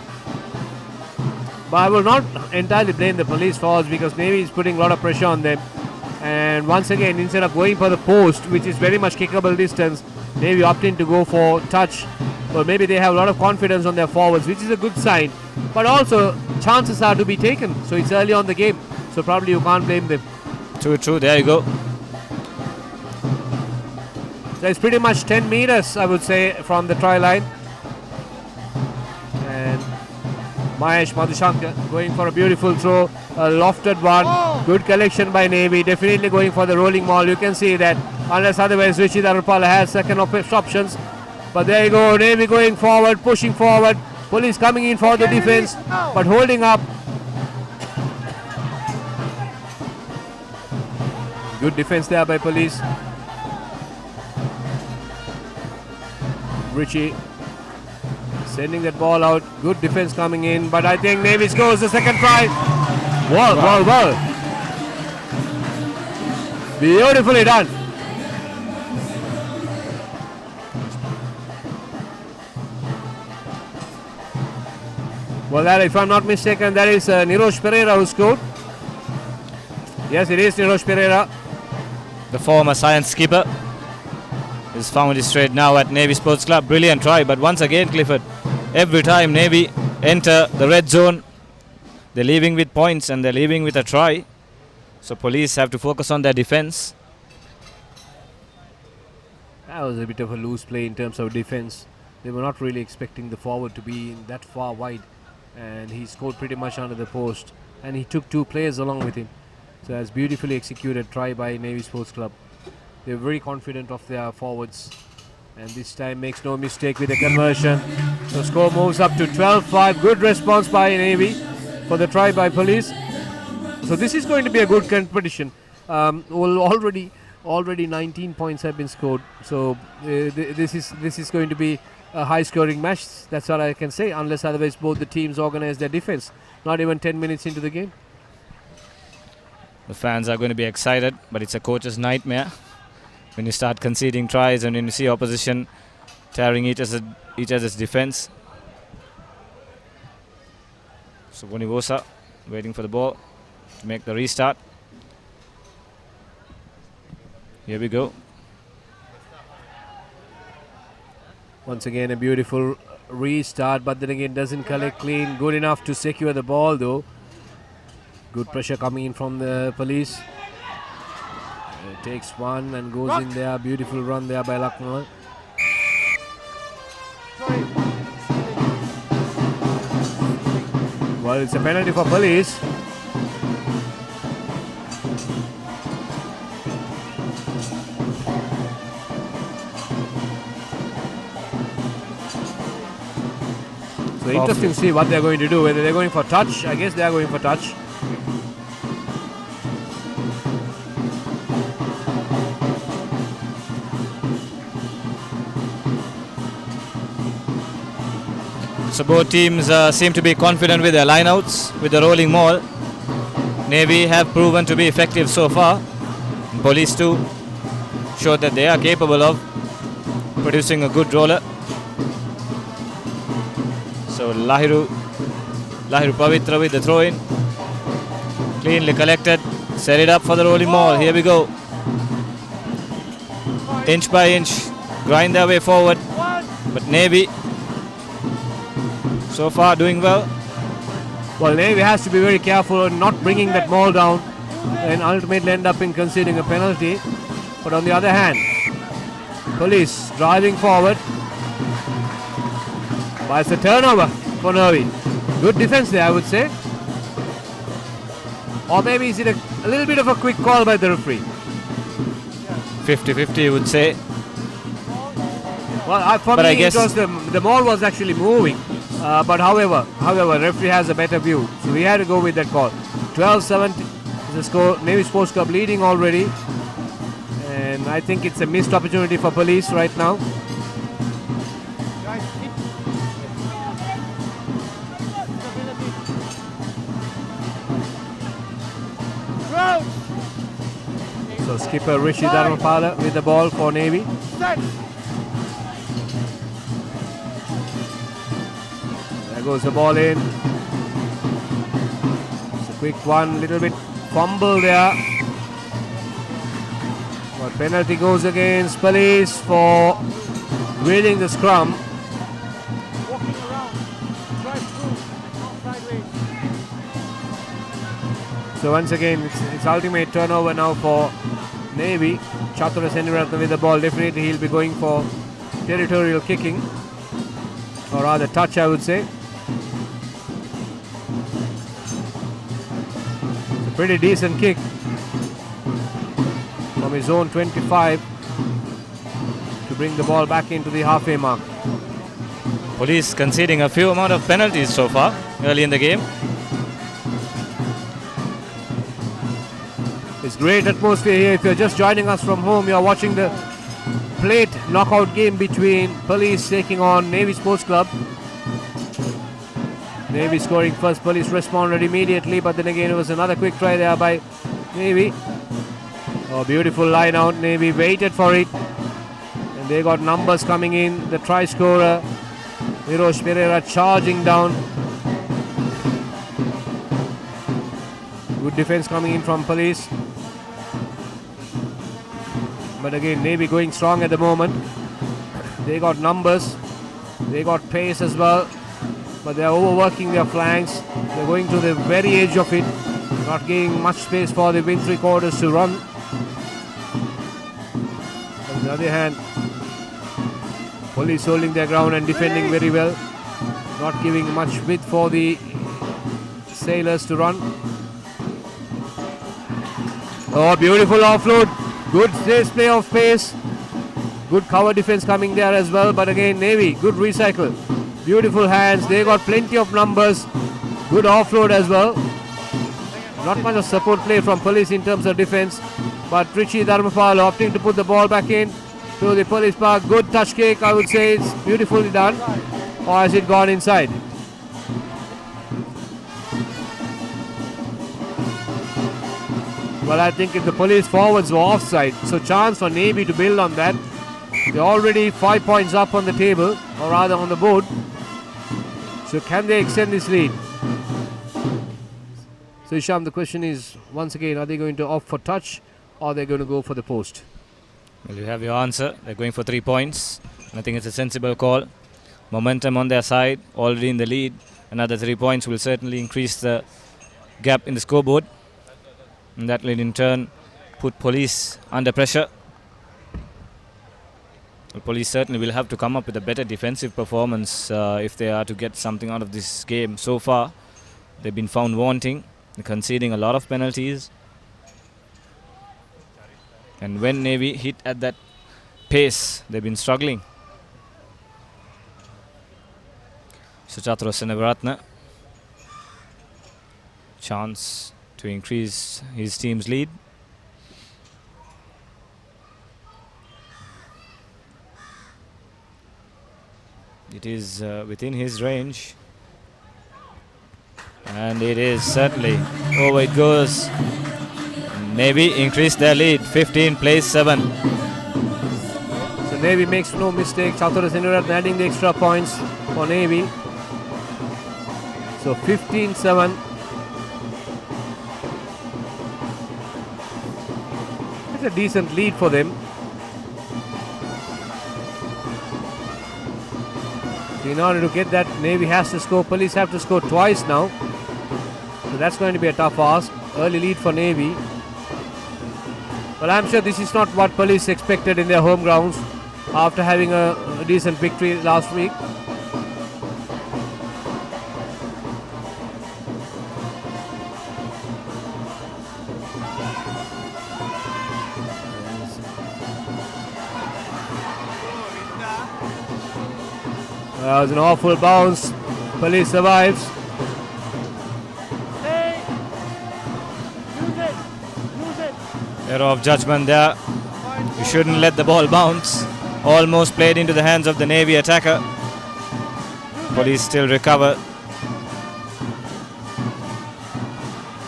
But I will not entirely blame the Police fouls because Navy is putting a lot of pressure on them. And once again, instead of going for the post, which is very much kickable distance, Navy opting to go for touch. Or maybe they have a lot of confidence on their forwards, which is a good sign. But also, chances are to be taken. So it's early on the game. So probably you can't blame them. True. There you go. So it's pretty much 10 meters, I would say, from the try line. And Mahesh Madhushankar going for a beautiful throw, a lofted one. Good collection by Navy, definitely going for the rolling maul. You can see that unless otherwise Richie Dharupala has second options. But there you go, Navy going forward, pushing forward. Police coming in for the defense, but holding up. Good defense there by Police. Sending that ball out. Good defense coming in. But I think Navy scores the second try. Well. Beautifully done. Well, that, if I'm not mistaken, that is Nirosh Pereira who scored. Yes, it is Nirosh Pereira. The former science skipper has found his straight now at Navy Sports Club. Brilliant try, but once again, Clifford, every time Navy enter the red zone, they're leaving with points and they're leaving with a try. So police have to focus on their defense. That was a bit of a loose play in terms of defense. They were not really expecting the forward to be that far wide, and he scored pretty much under the post, and he took 2 players along with him. So that's beautifully executed try by Navy Sports Club. They're very confident of their forwards, and this time makes no mistake with the conversion. So score moves up to 12-5. Good response by Navy for the try by police. So this is going to be a good competition. Well, already 19 points have been scored. So this is going to be a high-scoring match. That's what I can say. Unless otherwise both the teams organize their defense. Not even 10 minutes into the game. The fans are going to be excited, but it's a coach's nightmare when you start conceding tries and when you see opposition tearing each other's defense. So Bonivosa waiting for the ball to make the restart. Here we go. Once again, a beautiful restart, but then again doesn't collect clean. Good enough to secure the ball though. Good pressure coming in from the police. Takes one and goes in there. Beautiful run there by Lucknow. Well, it's a penalty for police. So interesting to see what they're going to do. Whether they're going for touch. I guess they are going for touch. So both teams seem to be confident with their lineouts, with the rolling maul. Navy have proven to be effective so far. And police too showed that they are capable of producing a good roller. So Lahiru Pavitra with the throw in. Cleanly collected. Set it up for the rolling maul. Here we go. Inch by inch. Grind their way forward. But Navy so far doing well. Well, Navy has to be very careful on not bringing that ball down and ultimately end up in conceding a penalty. But on the other hand, police driving forward. But it's a turnover for Navy. Good defense there, I would say. Or maybe is it a little bit of a quick call by the referee? 50-50 you would say. Well, for me, it was the ball was actually moving. But however, referee has a better view. So we had to go with that call. 12-7 is the score. Navy Sports Club leading already. And I think it's a missed opportunity for police right now. So skipper Rishi Dharmapala with the ball for Navy. There goes the ball in. It's a quick one, little bit fumble there. But penalty goes against police for winning the scrum. So once again, it's ultimate turnover now for Navy. Chatura Sendiratna with the ball. Definitely he'll be going for territorial kicking, or rather touch, I would say. It's a pretty decent kick from his own 25 to bring the ball back into the halfway mark. Police conceding a few amount of penalties so far early in the game. It's great atmosphere here. If you're just joining us from home, you're watching the plate knockout game between Police taking on Navy Sports Club. Navy scoring first. Police responded immediately, but then again it was another quick try there by Navy. Oh, beautiful line out. Navy waited for it, and they got numbers coming in. The try scorer, Hirosh Pereira, charging down. Good defense coming in from Police. But again, Navy going strong at the moment. They got numbers. They got pace as well. But they are overworking their flanks. They're going to the very edge of it. Not giving much space for the wing three quarters to run. On the other hand, Police holding their ground and defending very well. Not giving much width for the sailors to run. Oh, beautiful offload. Good display of pace. Good cover defense coming there as well. But again, Navy, good recycle. Beautiful hands. They got plenty of numbers. Good offload as well. Not much of support play from Police in terms of defense. But Richie Dharmapal opting to put the ball back in to the Police park. Good touch kick, I would say. It's beautifully done. Or has it gone inside? Well, I think if the Police forwards were offside, so chance for Navy to build on that. They're already 5 points up on the table, or rather on the board. So can they extend this lead? So Isham, the question is, once again, are they going to opt for touch, or are they going to go for the post? Well, you have your answer. They're going for 3 points. And I think it's a sensible call. Momentum on their side, already in the lead. Another 3 points will certainly increase the gap in the scoreboard. And that will in turn put Police under pressure. The Police certainly will have to come up with a better defensive performance if they are to get something out of this game. So far, they've been found wanting, conceding a lot of penalties. And when Navy hit at that pace, they've been struggling. Suchatro Senevaratna. Chance to increase his team's lead. It is within his range. And it is certainly. Over it goes. Navy increased their lead. 15 plays 7. So Navy makes no mistake. Chatura Senevaratna adding the extra points for Navy. So 15-7. It's a decent lead for them. In order to get that, Navy has to score. Police have to score twice now. So that's going to be a tough ask. Early lead for Navy. But I'm sure this is not what Police expected in their home grounds after having a decent victory last week. That was an awful bounce. Police survives. Error of judgment there. You shouldn't let the ball bounce. Almost played into the hands of the Navy attacker. Police still recover.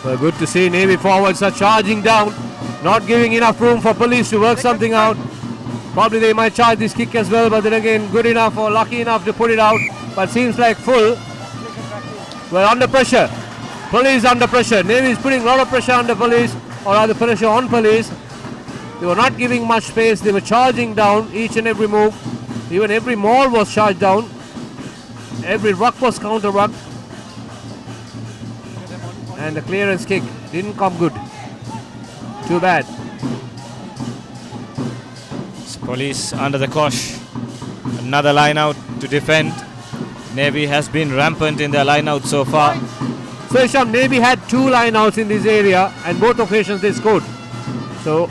Well, good to see Navy forwards are charging down, not giving enough room for Police to work something out. Probably they might charge this kick as well, but then again, good enough or lucky enough to put it out. But seems like full. Well, under pressure. Police under pressure. Navy is putting a lot of pressure under Police, or rather pressure on Police. They were not giving much space. They were charging down each and every move. Even every maul was charged down. Every ruck was counter-rucked. And the clearance kick didn't come good. Too bad. Police under the cosh. Another line out to defend. Navy has been rampant in their line out so far. So Isham, Navy had 2 line outs in this area and both occasions they scored. So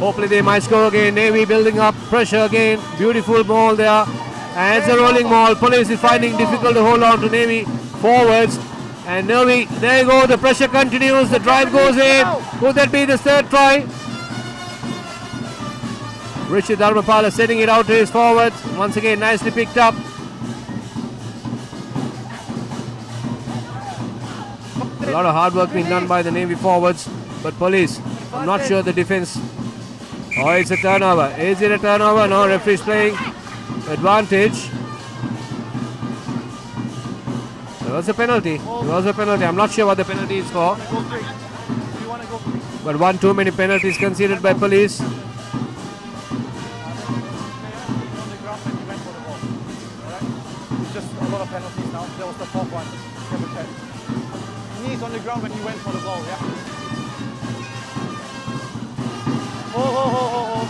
hopefully they might score again. Navy building up pressure again. Beautiful ball there. And it's a rolling ball. Police is finding difficult to hold on to Navy forwards. And Navy, there you go. The pressure continues. The drive goes in. Could that be the third try? Richard Dharmapala sending it out to his forwards. Once again, nicely picked up. A lot of hard work being done by the Navy forwards, but police, I'm not sure the defense. Oh, it's a turnover. Is it a turnover? No, referee's playing advantage. There was a penalty. There was a penalty. I'm not sure what the penalty is for. But one too many penalties conceded by police. Just a lot of penalties now. There was the fourth one. Knees on the ground when he went for the ball, yeah? Oh.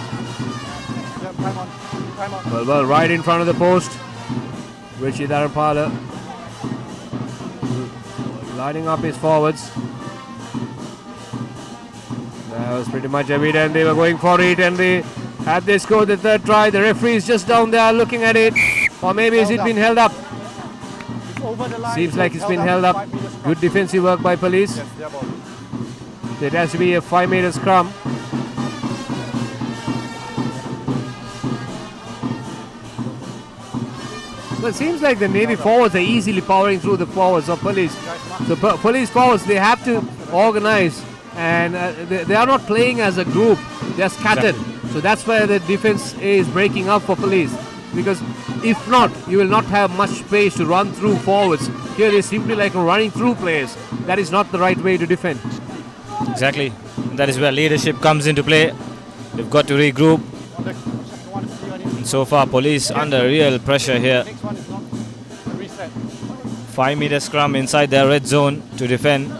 Yeah, time on. Well, right in front of the post. Richie Dharmapala lining up his forwards. That was pretty much evident. They were going for it, and they had they scored the third try. The referee is just down there looking at it. Or maybe has it been held up? Seems like it's been held up. Good defensive work by police. It has to be a 5-meter scrum. Well, it seems like the Navy forwards are easily powering through the forwards of police. So police forwards, they have to organize, and they are not playing as a group. They are scattered. So that's where the defense is breaking up for police. Because if not, you will not have much space to run through forwards. Here they simply like running through players. That is not the right way to defend. Exactly. That is where leadership comes into play. They've got to regroup. And so far, police under real pressure here. 5-meter scrum inside their red zone to defend.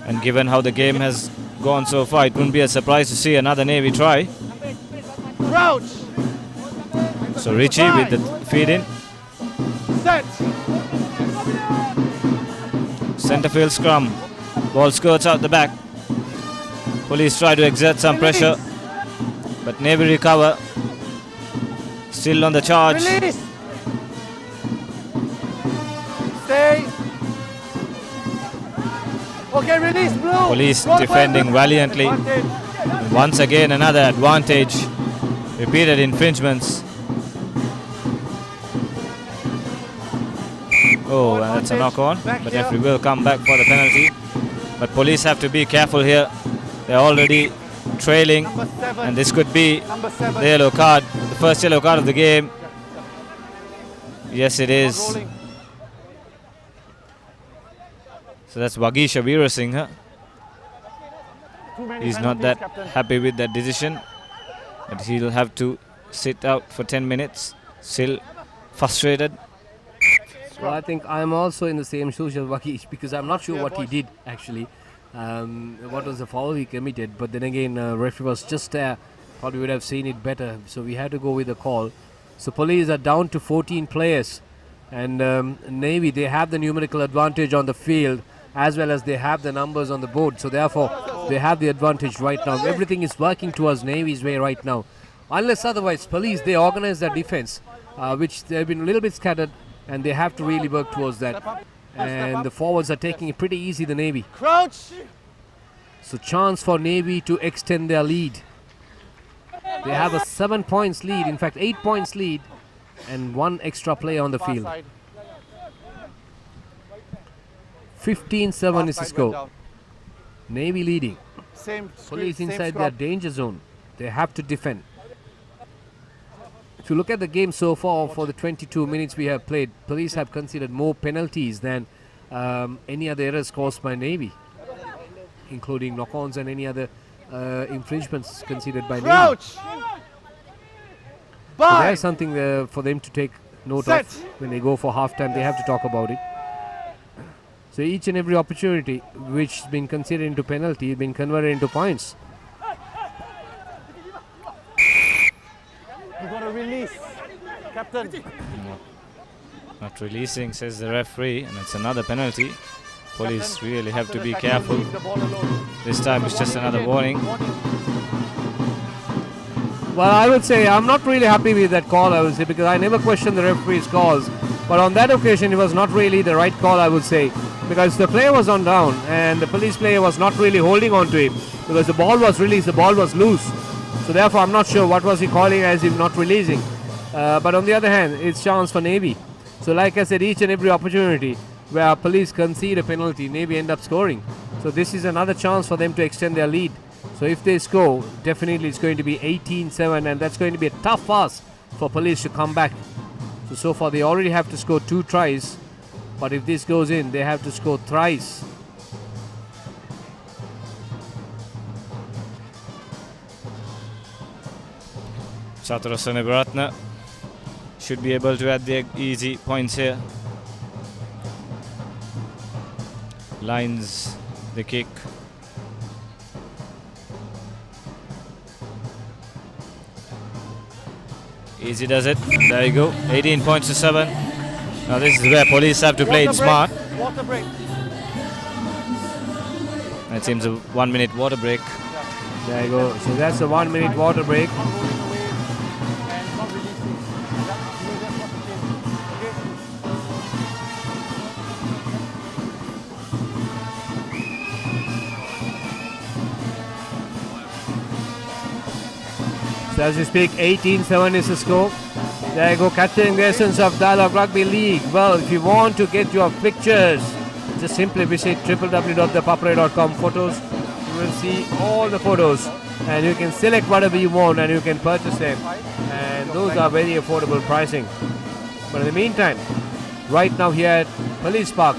And given how the game has gone so far, it wouldn't be a surprise to see another Navy try. Crouch. So Richie with the feed in. Set. Centre field scrum. Ball skirts out the back. Police try to exert some pressure, but Navy recover. Still on the charge. Release. Stay. Okay, release, blue. Police defending valiantly. And once again, another advantage. Repeated infringements. Oh, and that's a knock on. But referee will come back for the penalty. But police have to be careful here. They're already trailing, and this could be the yellow card, the first yellow card of the game. Yes, it is. So that's Vagisha Veerasinghe. He's not that happy with that decision, but he'll have to sit out for 10 minutes. Still frustrated. Well, I think I'm also in the same shoes as Vagish, because I'm not sure what he did actually. What was the foul he committed, but then again, referee was just there. Thought we would have seen it better, so we had to go with the call. So police are down to 14 players, and Navy, they have the numerical advantage on the field as well as they have the numbers on the board. So therefore, they have the advantage right now. Everything is working towards Navy's way right now. Unless otherwise, police, they organize their defense, which they've been a little bit scattered, and they have to really work towards that. And the forwards are taking it pretty easy, the Navy. Crouch. So chance for Navy to extend their lead. They have a 7 points lead, in fact 8 points lead, and one extra player on the field. 15-7 is the score. Navy leading. Police inside their danger zone. They have to defend. If you look at the game so far, for the 22 minutes we have played, police have conceded more penalties than any other errors caused by Navy, including knock-ons and any other infringements conceded by Navy. So there's something for them to take note of when they go for half-time. They have to talk about it. So each and every opportunity which has been considered into penalty has been converted into points. You're going to release, Captain. Not releasing, says the referee, and it's another penalty. Police really have to be careful. This time it's just another warning. Well, I would say I'm not really happy with that call, I would say, because I never questioned the referee's calls. But on that occasion, it was not really the right call, I would say, because the player was on down and the police player was not really holding on to him, because the ball was released, the ball was loose. So therefore, I'm not sure what was he calling as if not releasing. But on the other hand, it's chance for Navy. So like I said, each and every opportunity where police concede a penalty, Navy end up scoring. So this is another chance for them to extend their lead. So if they score, definitely it's going to be 18-7, and that's going to be a tough ask for police to come back. So far they already have to score 2 tries, but if this goes in, they have to score thrice. Chatura Senegaratna should be able to add the easy points here. Lines the kick. Easy does it. There you go. 18 points to 7. Now this is where police have to play it smart. Water break. It seems a 1 minute water break. There you go. So that's a 1 minute water break. So as we speak, 18-7 is the score. There you go, capturing the essence of Dialogue Rugby League. Well, if you want to get your pictures, just simply visit www.thepapare.com photos. You will see all the photos and you can select whatever you want and you can purchase them. And those are very affordable pricing. But in the meantime, right now here at Police Park,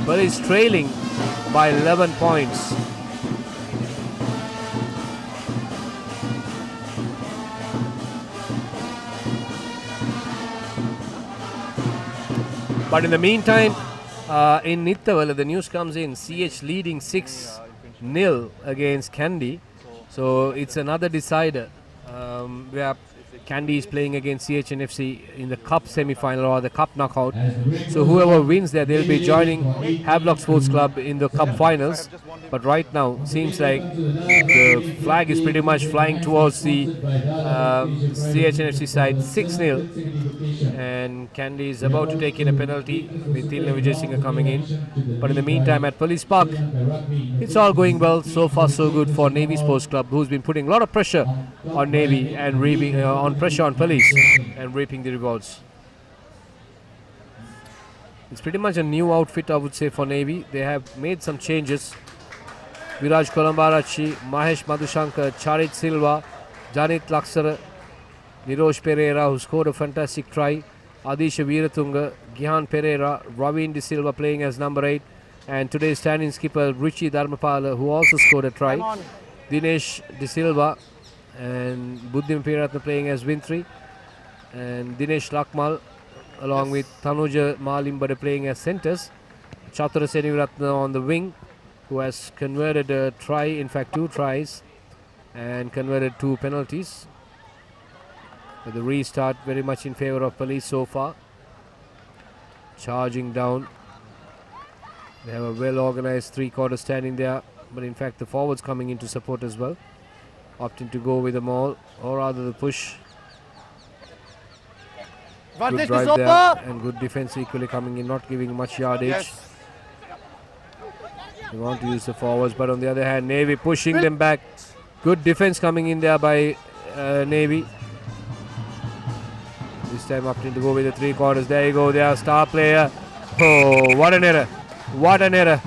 Police trailing by 11 points. But in the meantime, in Nittawala, the news comes in, CH leading 6-0 against Kandy. So it's another decider where Kandy is playing against CHNFC in the Cup semi-final or the Cup knockout. So whoever wins there, they'll be joining Havelock Sports Club in the Cup finals. But right now, seems like the flag is pretty much flying towards the CHNFC side, 6-0. And Kandy is about to take in a penalty with Tilna Vijay Singh coming in. But in the meantime, at Police Park, it's all going well. So far, so good for Navy Sports Club, who's been putting a lot of pressure on Navy and reaping on pressure on Police and reaping the rewards. It's pretty much a new outfit, I would say, for Navy. They have made some changes. Viraj Kolambarachi, Mahesh Madhushankar, Charit Silva, Janit Laksara, Niroj Pereira, who scored a fantastic try, Adisha Veeratunga, Gihan Pereira, Ravin De Silva playing as number 8, and today's standing skipper Ruchi Dharmapala, who also scored a try, Dinesh De Silva, and Buddhim Piratna playing as Wintri, and Dinesh Lakmal along with Tanuja Malimbade playing as centers, Chatura Senegaratna on the wing, who has converted a try, in fact 2 tries, and converted 2 penalties. But the restart very much in favour of Police so far. Charging down. They have a well organised 3-quarter standing there, but in fact the forwards coming in to support as well, opting to go with the maul, or rather the push. Good drive there and good defence equally coming in, not giving much yardage. Yes. They want to use the forwards, but on the other hand, Navy pushing them back. Good defence coming in there by Navy. This time opting to go with the 3-quarters. There you go, their star player. Oh, what an error. What an error.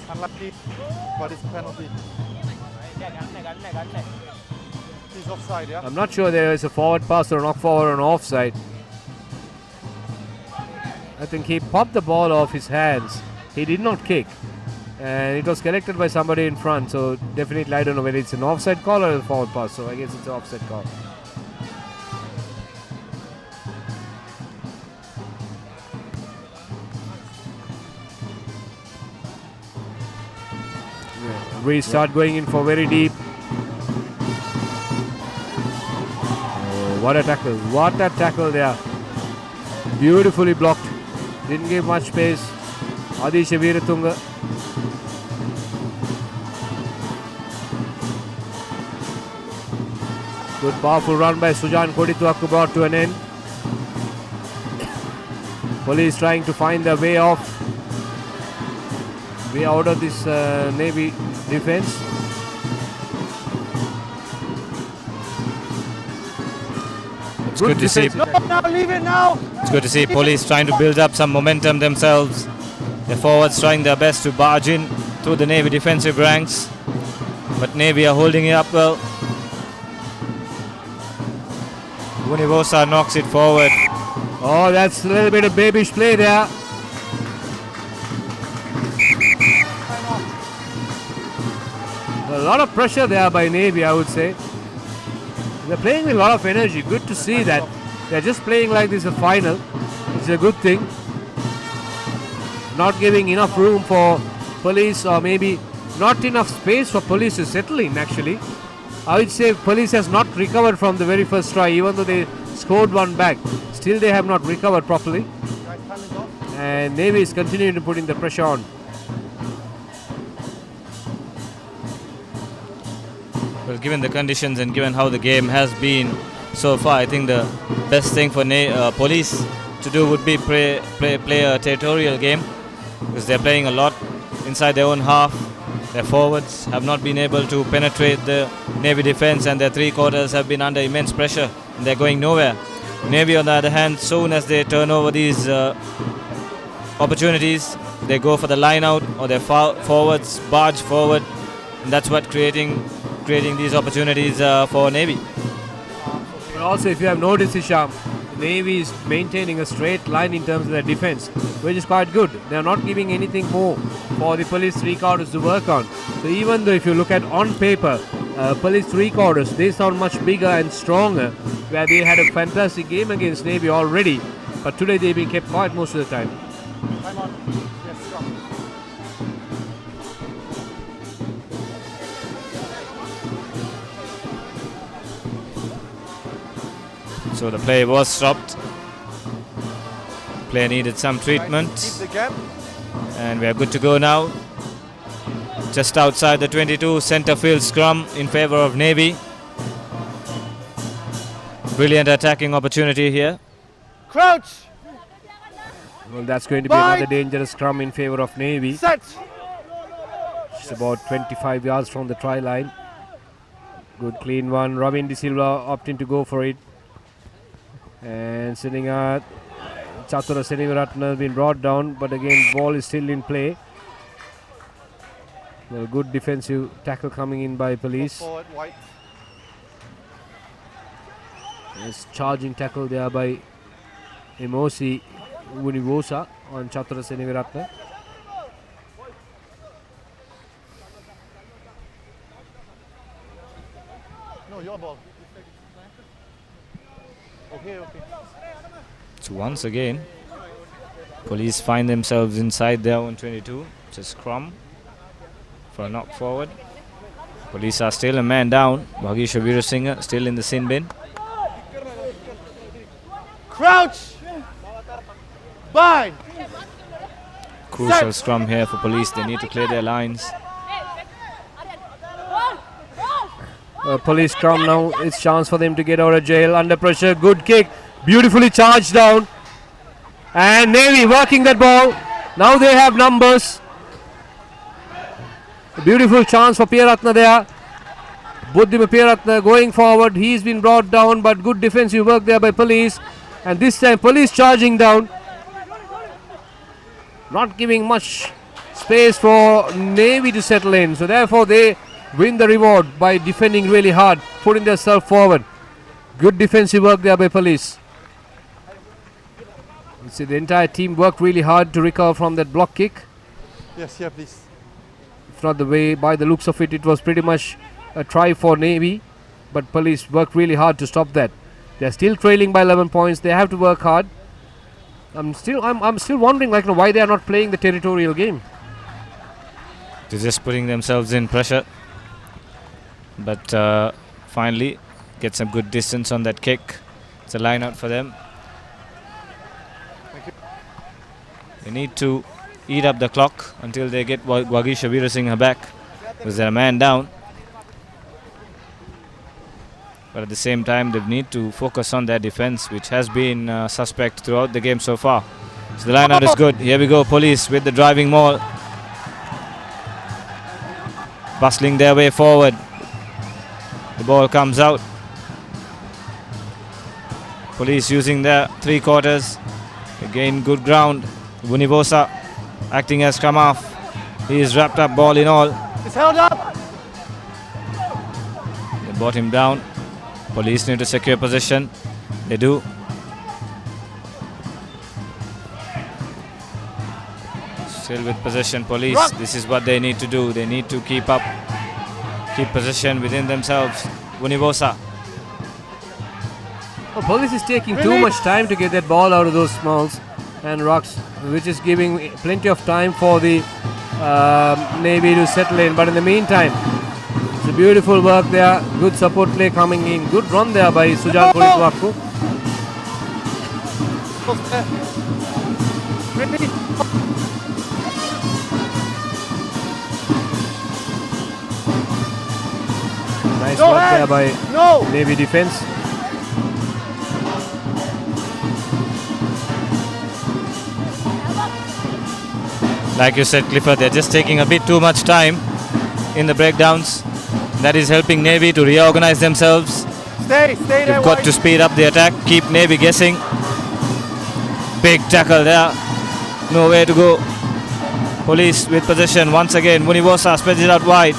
Unlucky, but it's a penalty. He's offside, yeah? I'm not sure there is a forward pass or knock forward or an offside. I think he popped the ball off his hands. He did not kick. And it was collected by somebody in front. So definitely I don't know whether it's an offside call or a forward pass. So I guess it's an offside call. Yeah. Restart going in for very deep. Oh, what a tackle. What a tackle there. Beautifully blocked. Didn't give much space. Adisha Veeratunga. Good powerful run by Sujan Kodituaku brought to an end. Police trying to find their way off. Way out of this Navy defense. It's good to see. It's good to see Police trying to build up some momentum themselves. The forwards trying their best to barge in through the Navy defensive ranks, but Navy are holding it up well. Univosa knocks it forward. Oh, that's a little bit of babish play there. A lot of pressure there by Navy, I would say. They're playing with a lot of energy. Good to see that. They're just playing like this a final. It's a good thing. Not giving enough room for Police, or maybe not enough space for Police to settle in, actually. I would say Police has not recovered from the very first try, even though they scored one back. Still they have not recovered properly. And Navy is continuing to put in the pressure on. Well, given the conditions and given how the game has been so far, I think the best thing for Police to do would be play a territorial game, because they're playing a lot inside their own half. Their forwards have not been able to penetrate the Navy defense, and their three quarters have been under immense pressure, and they're going nowhere. Navy, on the other hand, soon as they turn over these opportunities, they go for the line out, or their forwards barge forward, and that's what creating these opportunities for Navy. But also, if you have noticed, Hisham, Navy is maintaining a straight line in terms of their defense, which is quite good. They are not giving anything more for the Police three quarters to work on. So even though if you look at on paper, Police three quarters, they sound much bigger and stronger, where they had a fantastic game against Navy already, but today they've been kept quiet most of the time. So the play was stopped. Player needed some treatment, and we are good to go now. Just outside the 22, center field scrum in favor of Navy. Brilliant attacking opportunity here. Crouch! Well, that's going to be another dangerous scrum in favor of Navy. Set! It's about 25 yards from the try line. Good clean one. Robin De Silva opting to go for it. And sitting at Chatura Senivaratna has been brought down, but again ball is still in play. Well, good defensive tackle coming in by Police. Forward, white. Yes, charging tackle there by Emosi Univosa on Chatura Senivaratna. No, your ball. Okay. So once again, Police find themselves inside their own 22. It's a scrum for a knock forward. Police are still a man down. Bhagisha Veerasinghe still in the sin bin. Crouch! Bind! Crucial scrum here for Police. They need to clear their lines. Police scrum now. It's chance for them to get out of jail. Under pressure. Good kick. Beautifully charged down. And Navy working that ball. Now they have numbers. A beautiful chance for Pieratna there. Buddhima Pieratna going forward. He's been brought down, but good defensive work there by Police. And this time Police charging down. Not giving much space for Navy to settle in. So therefore they win the reward by defending really hard, putting themselves forward. Good defensive work there by Police. You see the entire team worked really hard to recover from that block kick. Yes, yeah, please. If not the way, by the looks of it, it was pretty much a try for Navy, but Police worked really hard to stop that. They're still trailing by 11 points. They have to work hard. I'm still wondering, like, why they are not playing the territorial game. They're just putting themselves in pressure. But finally get some good distance on that kick. It's a line out for them. They need to eat up the clock until they get Bhagisha Veerasinghe back, because they're a man down. But at the same time, they need to focus on their defense, which has been suspect throughout the game so far. So the line out is good. Here we go, Police with the driving maul. Bustling their way forward. The ball comes out. Police using their 3 quarters. Again, good ground. Vunivosa acting as scrum half. He is wrapped up, ball in all. It's held up. They brought him down. Police need to secure possession. They do. Still with possession, police. This is what they need to do. They need to keep possession within themselves. Vunivosa. Oh, police is taking too much time to get that ball out of those smalls and rocks, which is giving plenty of time for the Navy to settle in. But in the meantime, it's a beautiful work there. Good support play coming in. Good run there by Sujan Politwakku. Nice work there by Navy defense. Like you said, Clifford, they're just taking a bit too much time in the breakdowns. That is helping Navy to reorganize themselves. Stay there. You've got to speed up the attack, keep Navy guessing. Big tackle there. Nowhere to go. Police with possession once again. Vunivosa spreads it out wide.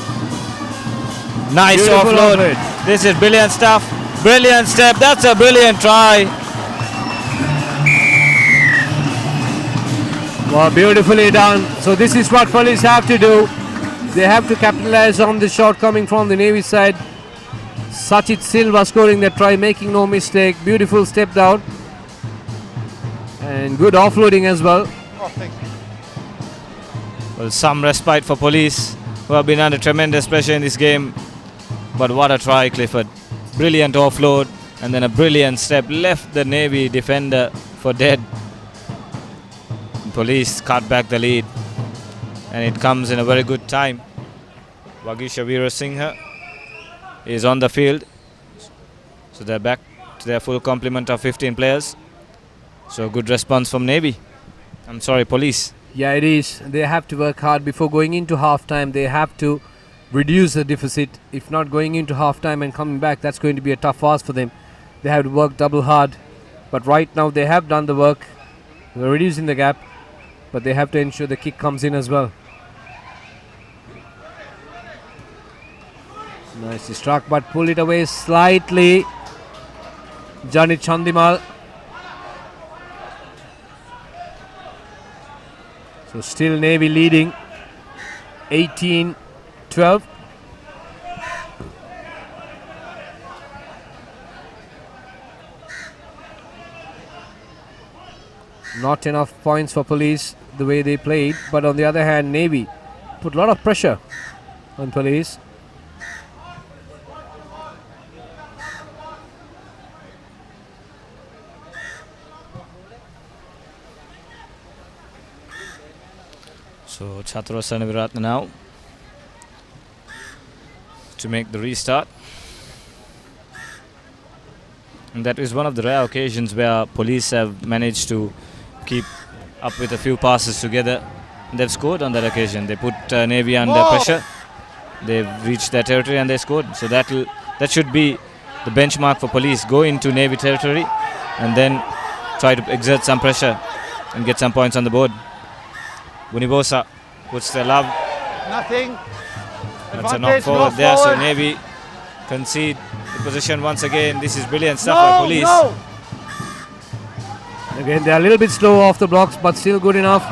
Nice Beautiful offload. offload. This is brilliant stuff. Brilliant step. That's a brilliant try. Wow, beautifully done. So this is what police have to do. They have to capitalize on the shortcoming from the Navy side. Sachit Silva scoring that try, making no mistake. Beautiful step down. And good offloading as well. Oh, thank you. Well, some respite for police, who have been under tremendous pressure in this game. But what a try, Clifford. Brilliant offload and then a brilliant step. Left the Navy defender for dead. Police cut back the lead. And it comes in a very good time. Vagisha Veerasinghe is on the field. So they're back to their full complement of 15 players. So good response from Navy. I'm sorry, police. Yeah, it is. They have to work hard before going into halftime. They have to reduce the deficit. If not, going into halftime and coming back, that's going to be a tough ask for them. They have to work double hard. But right now, they have done the work. They're reducing the gap. But they have to ensure the kick comes in as well. Nicely struck, but pull it away slightly. Janit Chandimal. So still Navy leading 18-12. Not enough points for police the way they played, but on the other hand, Navy put a lot of pressure on police. So Chatro Sanaviratna now to make the restart. And that is one of the rare occasions where police have managed to keep up with a few passes together. They've scored on that occasion. They put Navy under pressure. They've reached their territory and they scored. So that should be the benchmark for police. Go into Navy territory and then try to exert some pressure and get some points on the board. Vunivosa puts the love. Nothing. That's a knock forward there. So Navy concede the position once again. This is brilliant stuff by police. No. Again, they're a little bit slow off the blocks, but still good enough.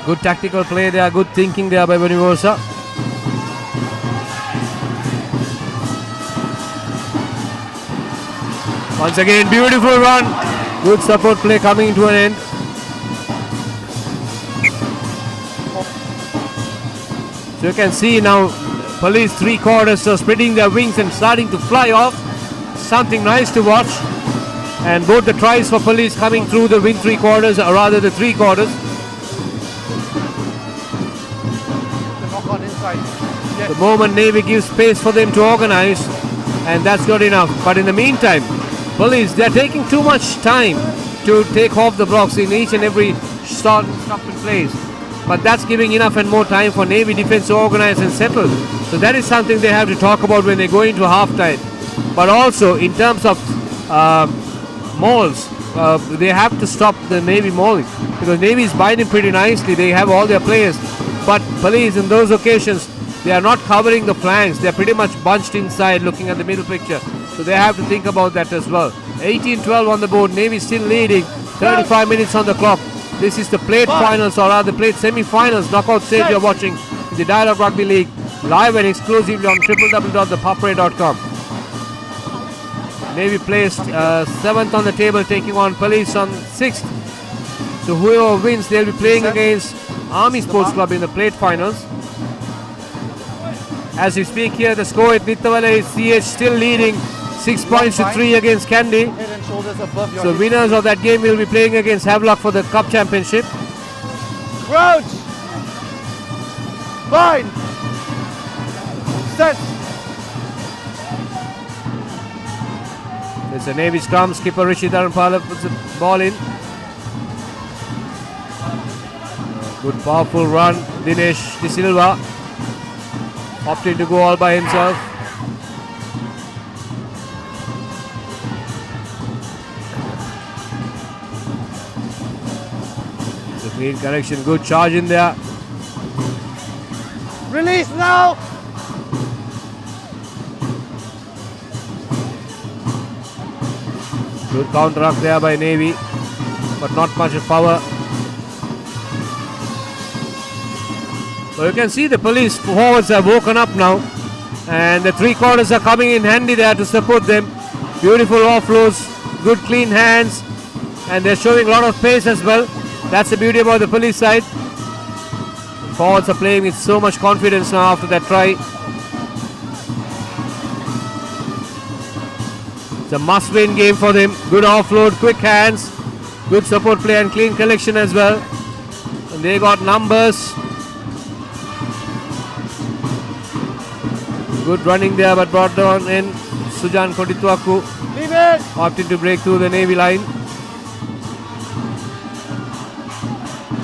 Good tactical play there, good thinking there by Vunivosa. Once again, beautiful run. Good support play coming to an end. So you can see now, police 3 quarters are spreading their wings and starting to fly off. Something nice to watch. And both the tries for police coming through the wing 3 quarters, or rather the 3 quarters. The knock on inside. Yes. The moment Navy gives space for them to organize, and that's good enough. But in the meantime, police, they're taking too much time to take off the blocks in each and every stop and place. But that's giving enough and more time for Navy defense to organize and settle. So that is something they have to talk about when they go into halftime. But also in terms of mauls. They have to stop the Navy mauling because Navy is binding pretty nicely. They have all their players, but police in those occasions they are not covering the flanks. They are pretty much bunched inside, looking at the middle picture. So they have to think about that as well. 18-12 on the board. Navy still leading. 35 minutes on the clock. This is the plate finals, or rather plate semi-finals, knockout stage. You're watching the Dialogue Rugby League live and exclusively on www.thepapare.com. Navy placed 7th on the table, taking on Police on 6th. So whoever wins, they'll be playing against Army Sports Club in the plate finals. As we speak here, the score at Nithawala is CH still leading 6 points to 3 against Kandy. Head and shoulders above your So hips. winners of that game will be playing against Havelock for the Cup Championship. Crouch. Bind. Set. There's a Navy scrum. Skipper Rishi Dharanpala puts the ball in. Good powerful run. Dinesh De Silva opting to go all by himself. It's a clean correction. Good charge in there. Release now. Good counter-ruck there by Navy, but not much of power. So you can see the police forwards have woken up now, and the three quarters are coming in handy there to support them. Beautiful offloads, good clean hands, and they're showing a lot of pace as well. That's the beauty about the police side. Forwards are playing with so much confidence now after that try. It's a must-win game for them. Good offload, quick hands, good support play and clean collection as well. And they got numbers. Good running there, but brought down in. Sujan Kodituaku Leave it. opting to break through the Navy line.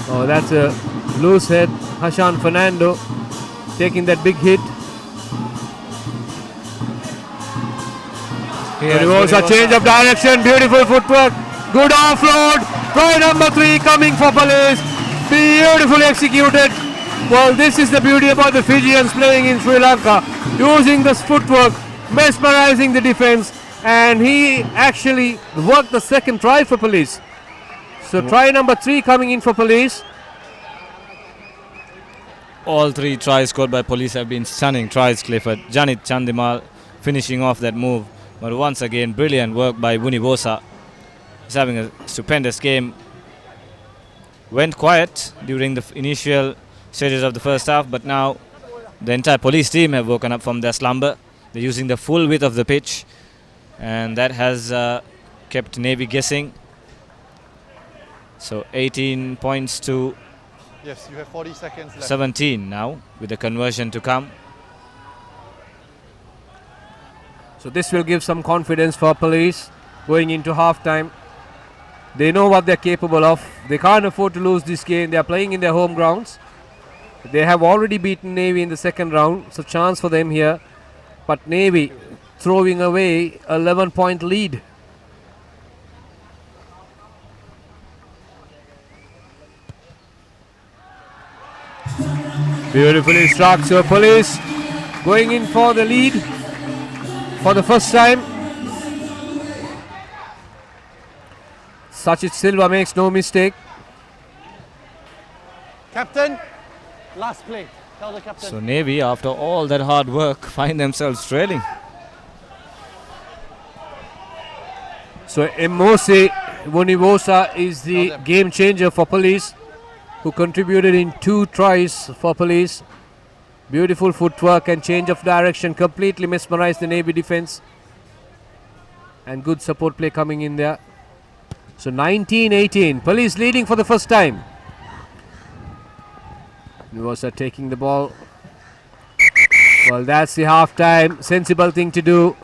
Oh, that's a loose head. Hashan Fernando taking that big hit. Here was a change of direction. Beautiful footwork. Good offload. Try number 3 coming for Police. Beautifully executed. Well, this is the beauty about the Fijians playing in Sri Lanka. Using this footwork, mesmerizing the defense, and he actually worked the second try for Police. So try number 3 coming in for Police. All 3 tries scored by Police have been stunning tries, Clifford. Janit Chandimal finishing off that move. But once again, brilliant work by Vunivosa. He's having a stupendous game. Went quiet during the initial stages of the first half, but now the entire Police team have woken up from their slumber. They're using the full width of the pitch, and that has kept Navy guessing. So 18 points to Yes, you have 40 seconds left. 17 now, with the conversion to come. So this will give some confidence for Police going into half-time. They know what they're capable of. They can't afford to lose this game. They are playing in their home grounds. They have already beaten Navy in the second round. It's a chance for them here. But Navy throwing away a 11-point lead. Beautifully struck. So Police going in for the lead for the first time. Sachit Silva makes no mistake. Captain, last play. Tell the captain. So Navy, after all that hard work, find themselves trailing. So Mose Vunivosa is the game changer for Police, who contributed in 2 tries for Police. Beautiful footwork and change of direction, completely mesmerized the Navy defense. And good support play coming in there. So 19-18, Police leading for the first time. Vunivosa taking the ball. Well, that's the half-time, sensible thing to do.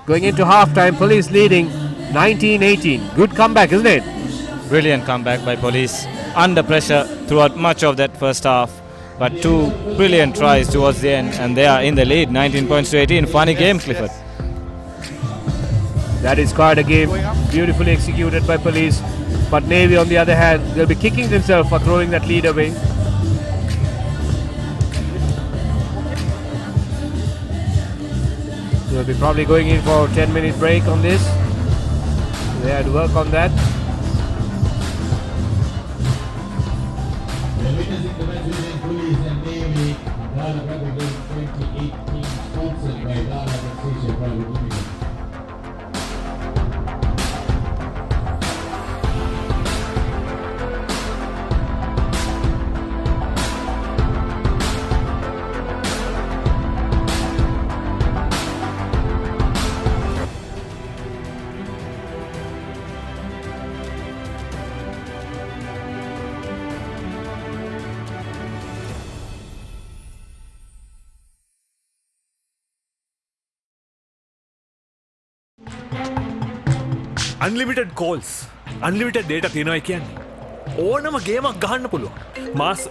Going into half-time, Police leading 19-18. Good comeback, isn't it? Brilliant comeback by Police. Under pressure throughout much of that first half. But 2 brilliant tries towards the end, and they are in the lead, 19 points to 18. Funny game, Clifford. That is quite a game, beautifully executed by police. But Navy, on the other hand, they'll be kicking themselves for throwing that lead away. They'll be probably going in for a 10-minute break on this. They had to work on that. Unlimited calls, unlimited data තියෙනවා කියන්නේ ඕනම ගේමක් ගහන්න පුළුවන්. මාස්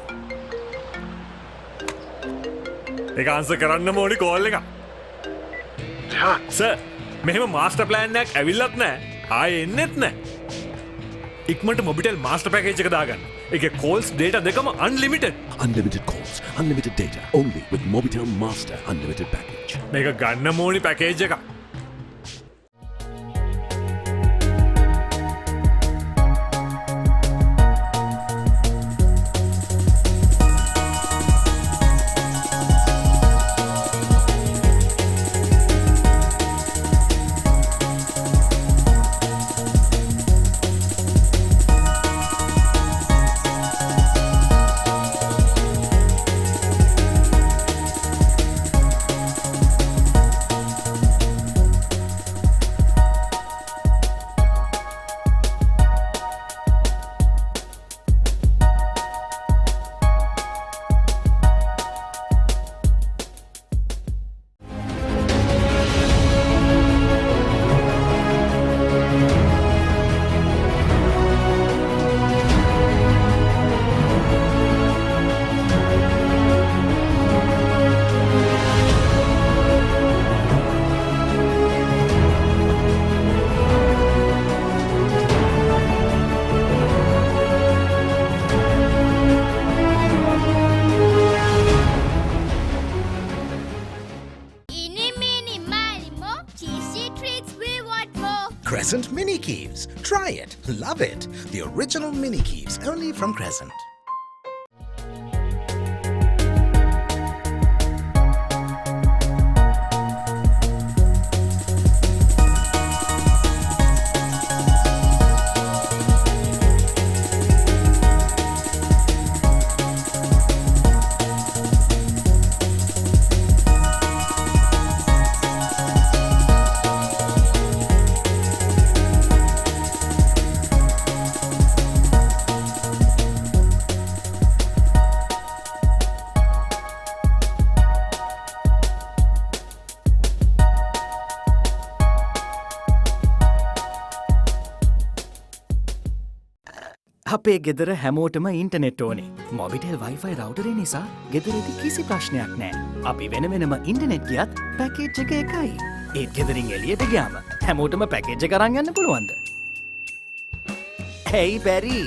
ඒක answer කරන්නම ඕනි call එක. Sir, මෙහෙම master plan එකක් ඇවිල්ලත් නැහැ. ආයේ එන්නෙත් නැහැ. ඉක්මනට මොබිටෙල් මාස්ටර් පැකේජ් එක දාගන්න. ඒකේ calls data දෙකම unlimited. Unlimited calls, unlimited data, only with Mobitel Master Unlimited Package. මේක ගන්නම ඕනි පැකේජ් එකක්. Crescent Mini Keeves. Try it. Love it. The original Mini Keeves, only from Crescent. අපේ ගෙදර හැමෝටම ඉන්ටනෙට් ඕනේ. මොබිටෙල් වයිෆයි රවුටරේ නිසා ගෙදරේදී කිසි ප්‍රශ්නයක් නෑ. අපි වෙන වෙනම ඉන්ටනෙට් ගියත් පැකේජ් එක එකයි. ඒත් ගෙදරින් එළියට ගියාම හැමෝටම පැකේජ් එක අරන් යන්න පුළුවන්ද? Hey බැරි.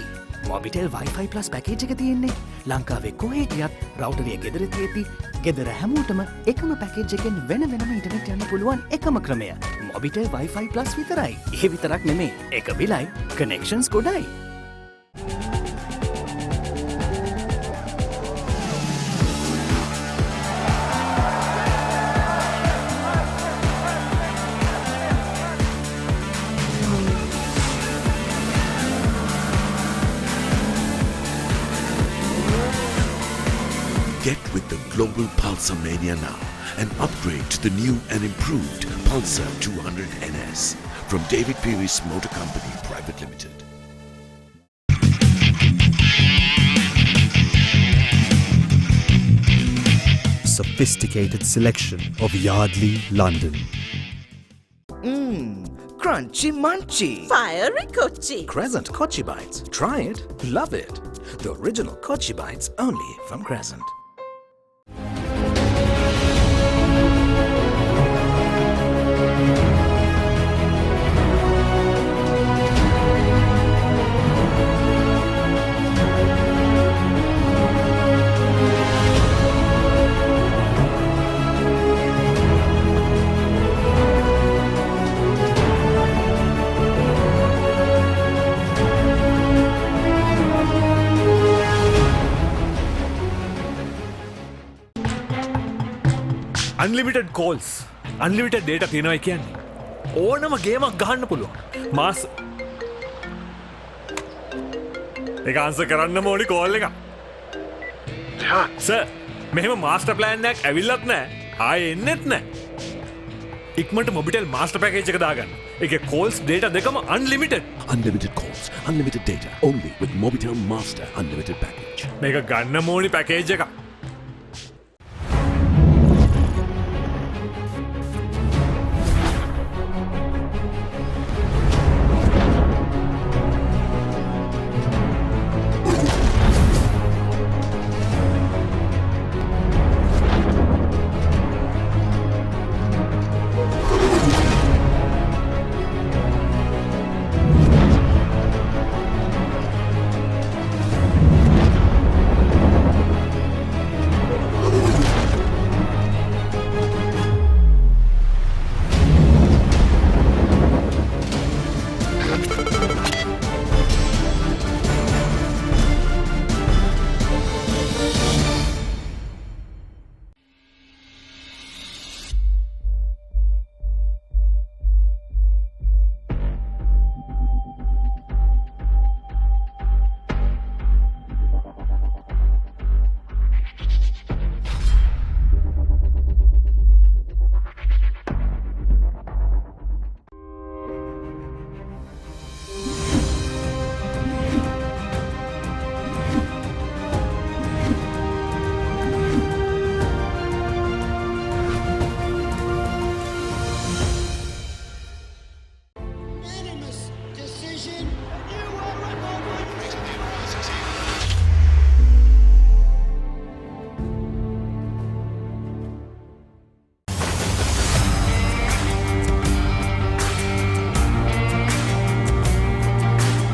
මොබිටෙල් වයිෆයි ප්ලස් පැකේජ් එක තියෙන්නේ ලංකාවේ කොහේ ගියත් රවුටරේ ගෙදර තියෙද්දි ගෙදර හැමෝටම එකම පැකේජ් එකෙන් වෙන වෙනම ඉන්ටනෙට් යන්න පුළුවන් එකම ක්‍රමය. මොබිටෙල් වයිෆයි ප්ලස් විතරයි. ඒ විතරක් නෙමෙයි. එක බිලයි connections ගොඩයි. Get with the global Pulsar mania now and upgrade to the new and improved Pulsar 200 NS from David Peary's Motor Company Private Limited. Sophisticated selection of Yardley, London. Crunchy munchy. Fiery Kochi. Crescent Kochi Bites. Try it. Love it. The original Kochi Bites, only from Crescent. unlimited calls, unlimited data තියෙනවා කියන්නේ. ඕනම ගේමක් ගහන්න පුළුවන්. මාස් ඒක answer කරන්නම ඕනි call එක. Sir, මෙහෙම master plan එකක් ඇවිල්ලත් නැහැ. ආයේ එන්නෙත් නැහැ. ඉක්මනට මොබිටෙල් මාස්ටර් පැකේජ් එක දාගන්න. ඒකේ calls data දෙකම unlimited. Unlimited calls, unlimited data, only with Mobitel Master Unlimited Package. මේක ගන්න ඕනි පැකේජ් එකක්.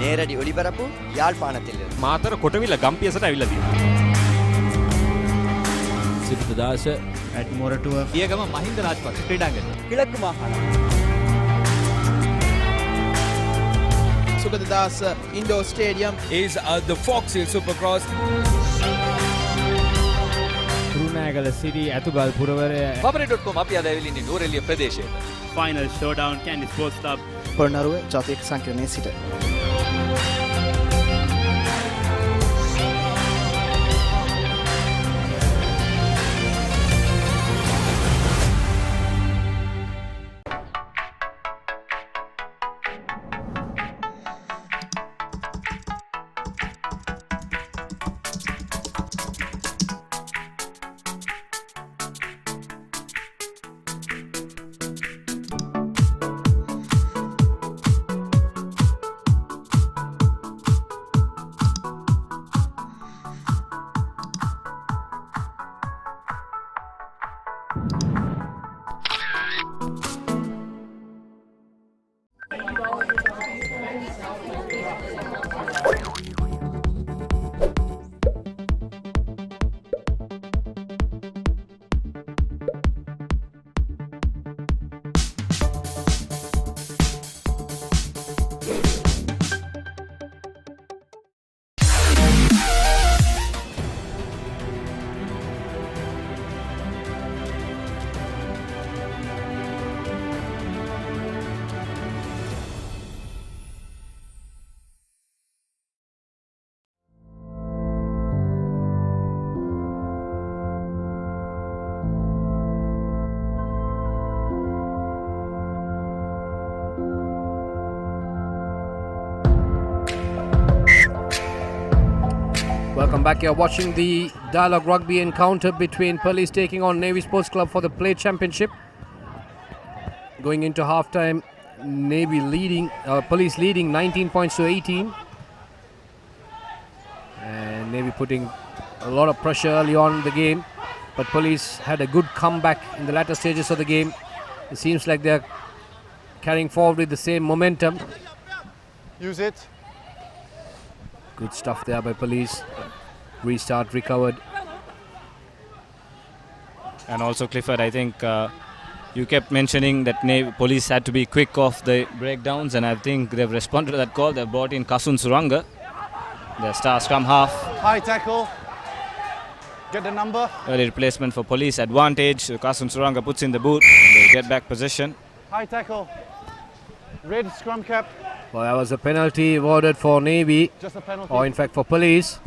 நேரடி ஒளிபரப்பு யாழ்ப்பாணத்திலிருந்து. මාතර කොටවිල ගම්පියසට ඇවිල්ලා තියෙනවා. සිරිතදාස ඇඩ්මොරටුව පියගම මහින්ද රාජපක්ෂ ක්‍රීඩාංගණය. கிழக்கு மாகாணம். Sugathadasa indoor stadium is the Fox Hill Supercross. Kurunegala city ඇතුගල් පුරවරය papare.com අපි අද ඇවිල්ලා ඉන්නේ නූරෙලිය ප්‍රදේශයේ. Final showdown Candy Sports Club. Polonnaruwa ජාතික සංකීර්ණයේ සිට Welcome back. You're watching the Dialogue Rugby encounter between Police taking on Navy Sports Club for the Play Championship. Going into halftime, Police leading 19 points to 18. And Navy putting a lot of pressure early on in the game. But Police had a good comeback in the latter stages of the game. It seems like they're carrying forward with the same momentum. Use it. Good stuff there by Police. Restart recovered. And also Clifford, I think you kept mentioning that Police had to be quick off the breakdowns, and I think they've responded to that call. They've brought in Kasun Suranga, their star scrum half. High tackle. Get the number. Early replacement for Police, advantage. So Kasun Suranga puts in the boot. They get back possession. High tackle. Red scrum cap. Well, that was a penalty awarded for Navy, Just a penalty. or in fact for Police.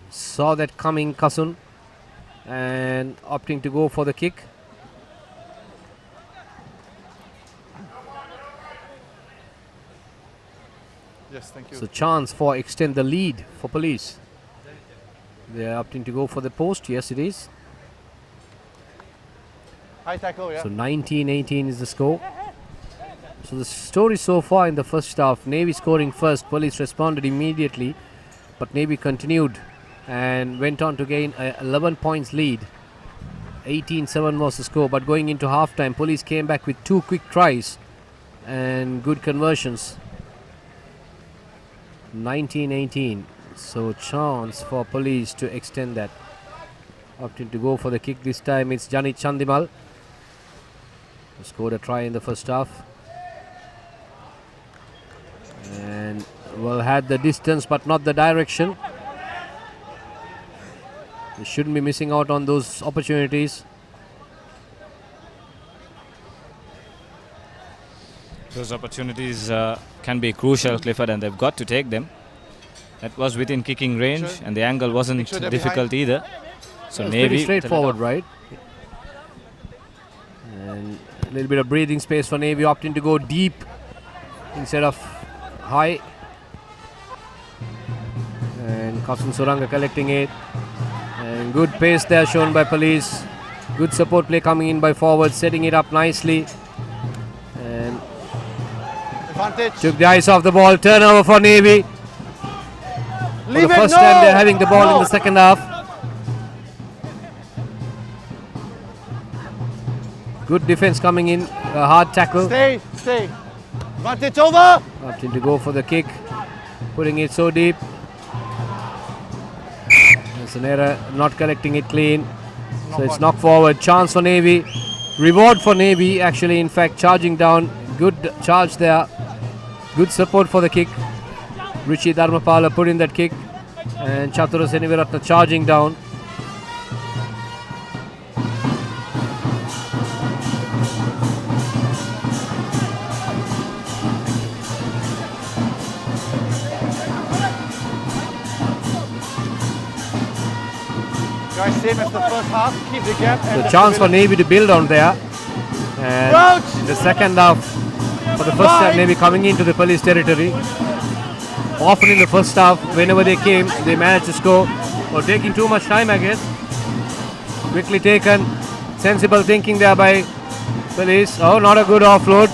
Saw that coming, Kasun, and opting to go for the kick. Yes, thank you. So chance for extend the lead for Police. They are opting to go for the post. Yes, it is. High tackle, yeah. So 19-18 is the score. So the story so far in the first half, Navy scoring first, Police responded immediately, but Navy continued and went on to gain a 11 points lead. 18-7 was the score, but going into halftime, Police came back with 2 quick tries and good conversions. 19-18, so chance for Police to extend that. Opting to go for the kick this time, it's Jani Chandimal, who scored a try in the first half. And well, had the distance but not the direction. They shouldn't be missing out on those opportunities. Those opportunities can be crucial, Clifford, and they've got to take them. That was within kicking range, and the angle wasn't difficult either. So it's Navy pretty straightforward, right? And a little bit of breathing space for Navy, opting to go deep instead of high. And Kasun Suranga collecting it. And good pace there shown by Police. Good support play coming in by forward, setting it up nicely. And Advantage. took the eyes off the ball. Turnover for Navy. For the first time they're having the ball in the second half. Good defense coming in. A hard tackle. Stay. Advantage over. Opting to go for the kick. Putting it so deep. There's an error, not collecting it clean. So it's knocked forward. Chance for Navy. Reward for Navy, actually, in fact, charging down. Good charge there. Good support for the kick. Rishi Dharmapala put in that kick. And Chatura Senivaratna charging down. Guys, same as the first half. Keep the gap. The chance for Navy to build on there. And in the second half, for the first time, Navy coming into the Police territory. Often in the first half, whenever they came, they managed to score. Or taking too much time, I guess. Quickly taken. Sensible thinking there by Police. Oh, not a good offload.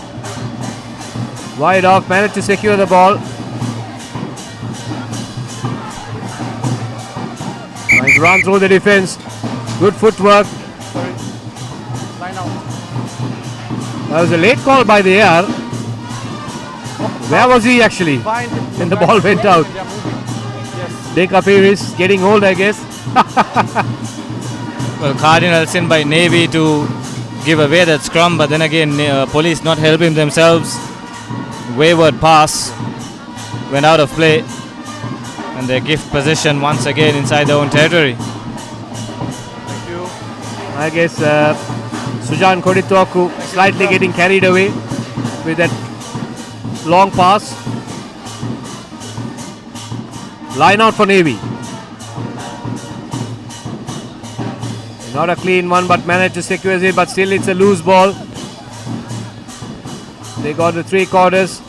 Wide off, managed to secure the ball. Trying to run through the defense. Good footwork. Sorry. Line out. That was a late call by the air. Where was he actually? When the ball went out. DRL is getting old, I guess. Well, Cardinals in by Navy to give away that scrum, but then again, Police not helping themselves. Wayward pass went out of play, and they gift possession once again inside their own territory. Thank you. I guess Sujan Koditoku slightly getting carried away with that long pass. Line out for Navy. Not a clean one, but managed to secure it, but still it's a loose ball. They got the 3/4.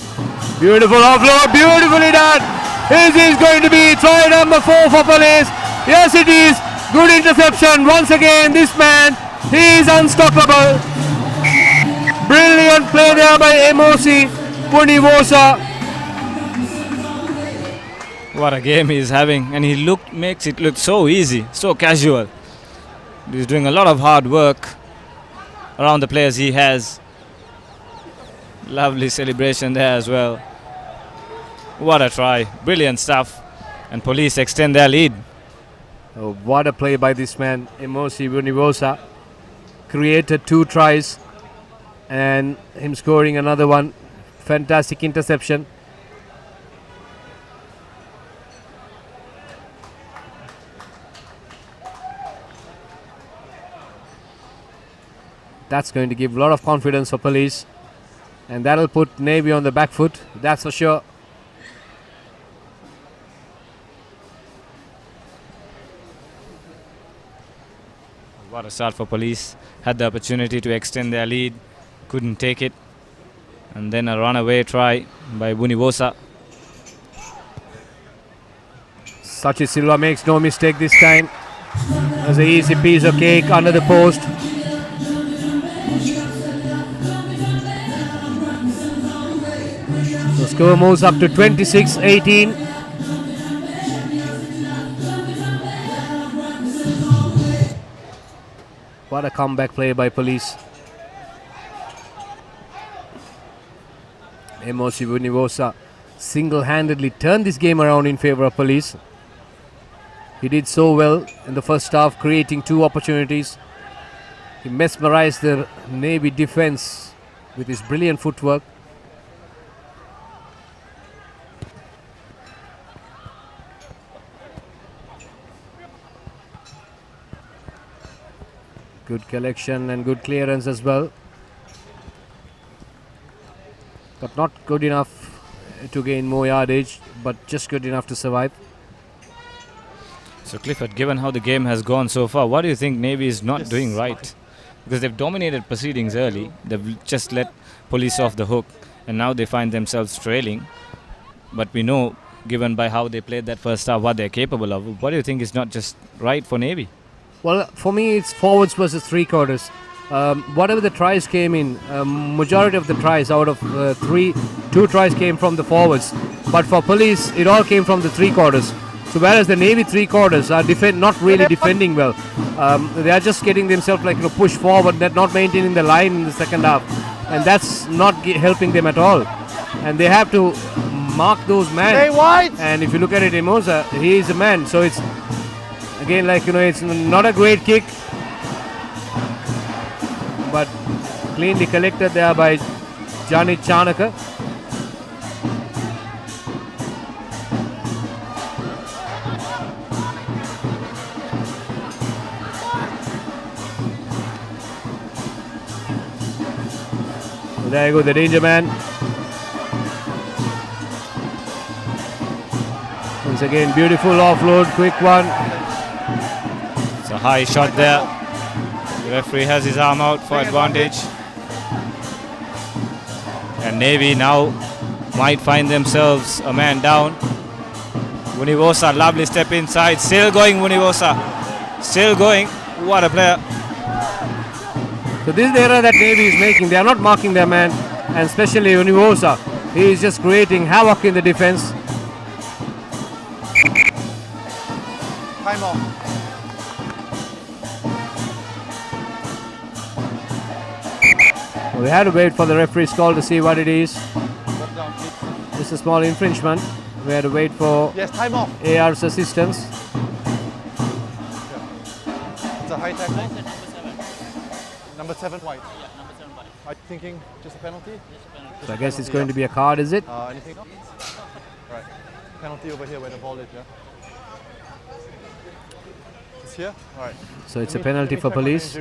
Beautiful offload, beautifully done. This is going to be try number 4 for Police. Yes, it is. Good interception. Once again, this man, he is unstoppable. Brilliant play there by Emosi Punivosa. What a game he's having, and he makes it look so easy, so casual. He's doing a lot of hard work around the players he has. Lovely celebration there as well. What a try, brilliant stuff, and Police extend their lead. Oh, what a play by this man, Emosi Punivosa. Created 2 tries and him scoring another one. Fantastic interception. That's going to give a lot of confidence for police. And that'll put Navy on the back foot, that's for sure. What a start for police. Had the opportunity to extend their lead, couldn't take it. And then a runaway try by Bunivosa. Sachi Silva makes no mistake this time. There's an easy piece of cake under the post. The score moves up to 26-18. What a comeback play by police. Emosi Bunivosa single-handedly turned this game around in favor of police. He did so well in the first half, creating 2 opportunities. He mesmerized the Navy defense with his brilliant footwork. Good collection and good clearance as well. But not good enough to gain more yardage, but just good enough to survive. So Clifford, given how the game has gone so far, what do you think Navy is not doing right? Because they've dominated proceedings early, they've just let police off the hook, and now they find themselves trailing. But we know, given by how they played that first half, what they're capable of. What do you think is not just right for Navy? Well, for me, it's forwards versus three quarters. Whatever the tries came in, majority of the tries out of 2 tries came from the forwards. But for police, it all came from the three quarters. So whereas the Navy three quarters are not really defending well, they are just getting themselves push forward. They're not maintaining the line in the second half, and that's not helping them at all. And they have to mark those men. And if you look at it, Emosa, he is a man. So it's again it's not a great kick, but cleanly collected there by Janit Chanaka. So there you go, the danger man. Once again, beautiful offload, quick one. It's a high shot there. The referee has his arm out for advantage. And Navy now might find themselves a man down. Bunivosa, lovely step inside. Still going, Bunivosa. Still going. What a player. So this is the error that Navy is making. They are not marking their man, and especially Bunivosa. He is just creating havoc in the defense. Time off. So we had to wait for the referee's call to see what it is. Just a small infringement. We had to wait for time off. AR's assistance. It's a high tackle. Number 7 white. I'm thinking just a penalty. So I guess it's going to be a card, is it? Anything else? Right. Penalty over here where the ball is, yeah? It's here? Alright. So it's a penalty for police.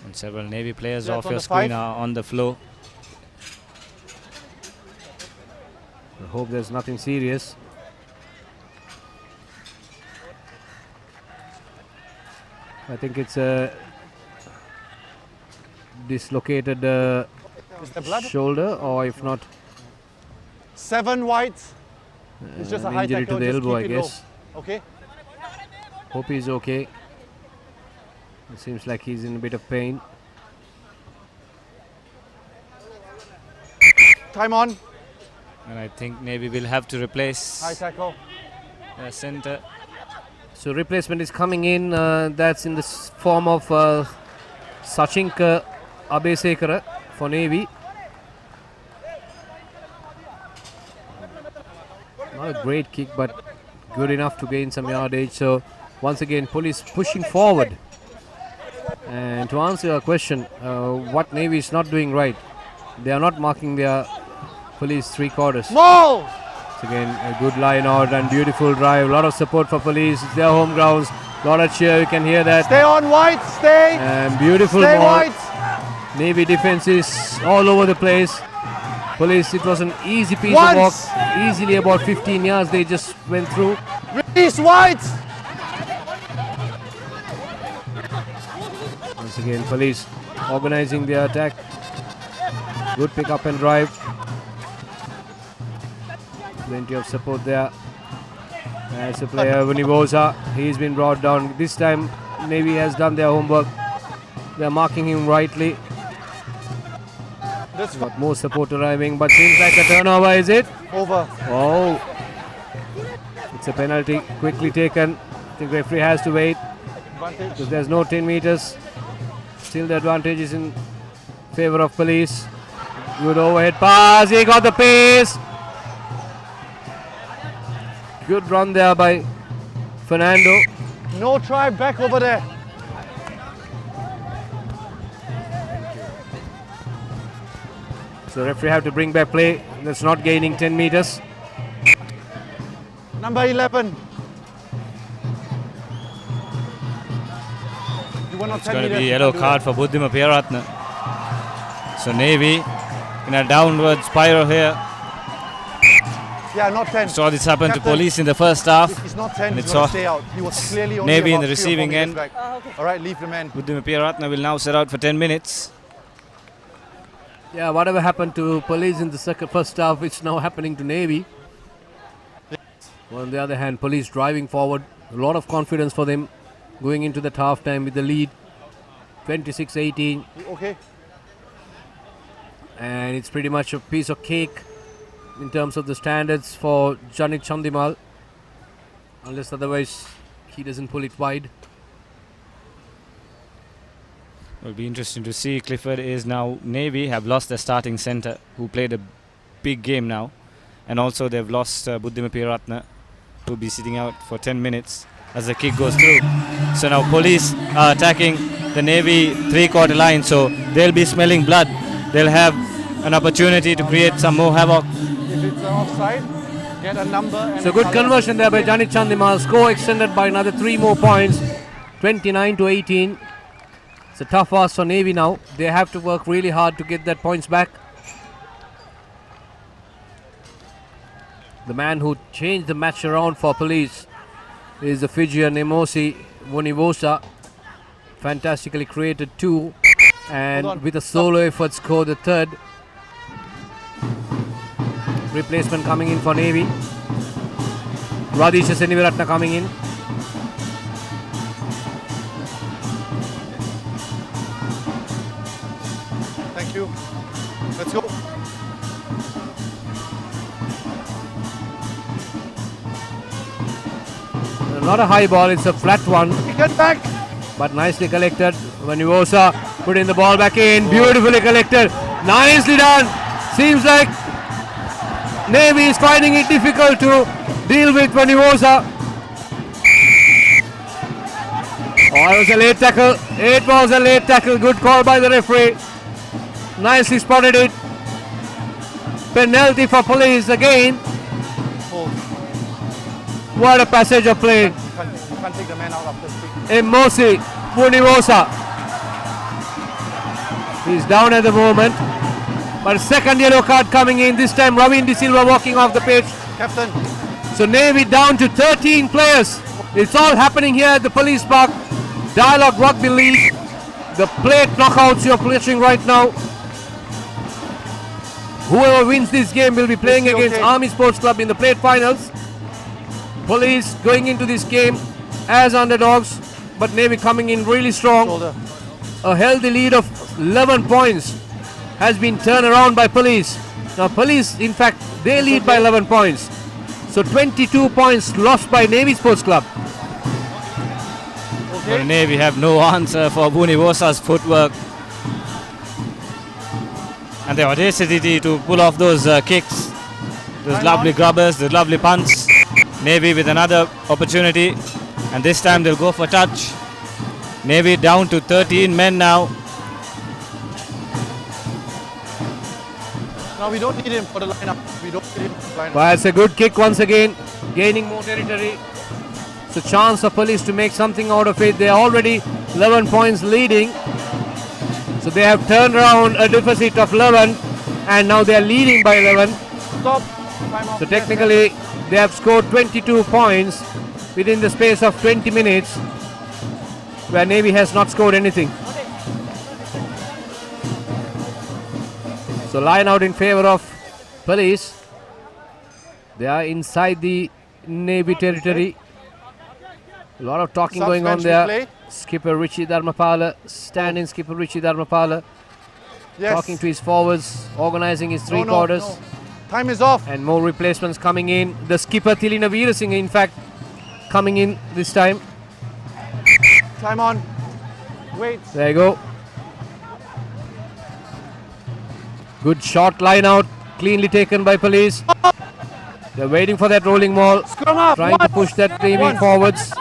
And several Navy players Yeah, off on your the screen 5. are on the floor. I hope there's nothing serious. I think it's a dislocated shoulder, or if not, 7 white. It's just a high injury tackle. to the Just elbow, I keep it low. guess. Okay. Hope he's okay. It seems like he's in a bit of pain. Time on. And I think Navy will have to replace High tackle. their center. So replacement is coming in. That's in the form of Sachinka Abesekara for Navy. Not a great kick, but good enough to gain some yardage. So once again, police pushing forward. And to answer your question, what Navy is not doing right, they are not marking their police three quarters. More! It's again a good line out and beautiful drive. A lot of support for police. It's their home grounds. Lot of cheer, you can hear that. Stay on, White. Stay. And beautiful Stay, ball. White. Navy defense is all over the place. Police, it was an easy piece Once. of work. Easily about 15 yards they just went through. Release, White. Once again, police organizing their attack. Good pick up and drive. Plenty of support there. As a player, Vunivosa, he's been brought down. This time, Navy has done their homework. They're marking him rightly. That's got more support arriving, but seems like a turnover, is it? Over. Oh. It's a penalty, quickly taken. I think referee has to wait. Advantage. Because there's no 10 meters. Still the advantage is in favor of police. Good overhead pass, he got the pace. Good run there by Fernando. No try back over there. So referee have to bring back play. That's not gaining 10 meters. Number 11. It's going to be yellow card for Buddhima Piyaratna. So Navy in a downward spiral here. Yeah, not 10. Saw this happen Captain, to police in the first half. He's not 10, and he's it's going all to stay out. He was clearly only Navy in about the 3 or 4 receiving meters end. back. All right, leave the man. Buddhima Piyaratna will now set out for 10 minutes. Yeah, whatever happened to police in the first half, it's now happening to Navy. On the other hand, police driving forward. A lot of confidence for them going into that half time with the lead. 26-18. Okay. And it's pretty much a piece of cake in terms of the standards for Janik Chandimal. Unless otherwise he doesn't pull it wide. It'll be interesting to see. Clifford is now Navy have lost their starting centre who played a big game now, and also they've lost Buddhima Piyaratna who will be sitting out for 10 minutes as the kick goes through. So now police are attacking the Navy 3/4 line, so they'll be smelling blood. They'll have an opportunity to create some more havoc. If it's offside, get a number. And So good conversion there by Janik Chandimal. Score extended by another 3 more points. 29-18. It's a tough ask for Navy now. They have to work really hard to get that points back. The man who changed the match around for police is the Fijian Nemosi Vunivosa. Fantastically created 2 and with a solo effort scored the 3rd. Replacement coming in for Navy. Radhisha Seniviratna coming in. Thank you. Let's go. Not a high ball, it's a flat one. Get back. But nicely collected. Vunivosa putting the ball back in. Beautifully collected. Nicely done. Seems like Navy is finding it difficult to deal with Vunivosa. Oh, it was a late tackle. It was a late tackle. Good call by the referee. Nicely spotted it. Penalty for police again. What a passage of play. You can't take the man out after stick. Emosi Vunivosa. He's down at the moment. But second yellow card coming in. This time Ravin De Silva walking off the pitch. Captain. So Navy down to 13 players. It's all happening here at the Police Park. Dialogue Rugby League. The plate knockouts you're watching right now. Whoever wins this game will be playing against Army Sports Club in the plate finals. Police going into this game as underdogs, but Navy coming in really strong. A healthy lead of 11 points has been turned around by police. Now police, in fact, they lead by 11 points. So 22 points lost by Navy Sports Club. For Navy have no answer for Vunivosa's footwork. And the audacity to pull off those kicks. Those lovely grubbers, those lovely punts. Navy with another opportunity. And this time they'll go for touch. Navy down to 13 men now. No, we don't need him for the lineup. We don't need him for the lineup. But it's a good kick once again, gaining more territory. It's a chance for police to make something out of it. They are already 11 points leading. So they have turned around a deficit of 11 and now they are leading by 11. Stop. Time off. So technically they have scored 22 points within the space of 20 minutes where Navy has not scored anything. So line out in favor of police. They are inside the Navy territory. A lot of talking going on there. Skipper Richie Dharmapala, stand-in skipper Richie Dharmapala, talking to his forwards, organizing his three quarters. No. Time is off. And more replacements coming in. The skipper Thilina Veerasinghe, in fact, coming in this time. Time on. Wait. There you go. Good shot line out, cleanly taken by police. They're waiting for that rolling ball, trying to push that Navy forwards.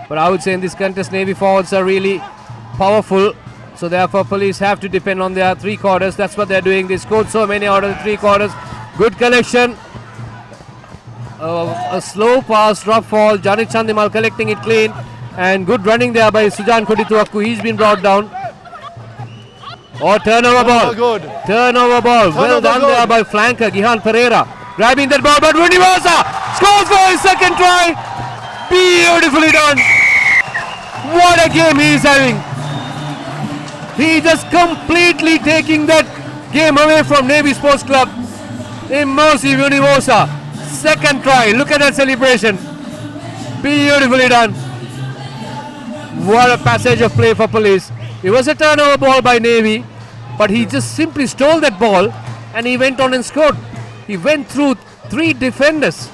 But I would say in this contest, Navy forwards are really powerful. So therefore, police have to depend on their three quarters. That's what they're doing. They scored so many out of the three quarters. Good collection. A slow pass, drop fall. Janit Chandimal collecting it clean. And good running there by Sujan Kodituakku. He's been brought down. Oh, turnover ball. Good. Turnover ball. Well done there by flanker Gihan Pereira. Grabbing that ball, but Universa scores for his second try. Beautifully done. What a game he is having. He just completely taking that game away from Navy Sports Club. Immersive Universa. Second try. Look at that celebration. Beautifully done. What a passage of play for police. It was a turnover ball by Navy, but he just simply stole that ball and he went on and scored. He went through three defenders.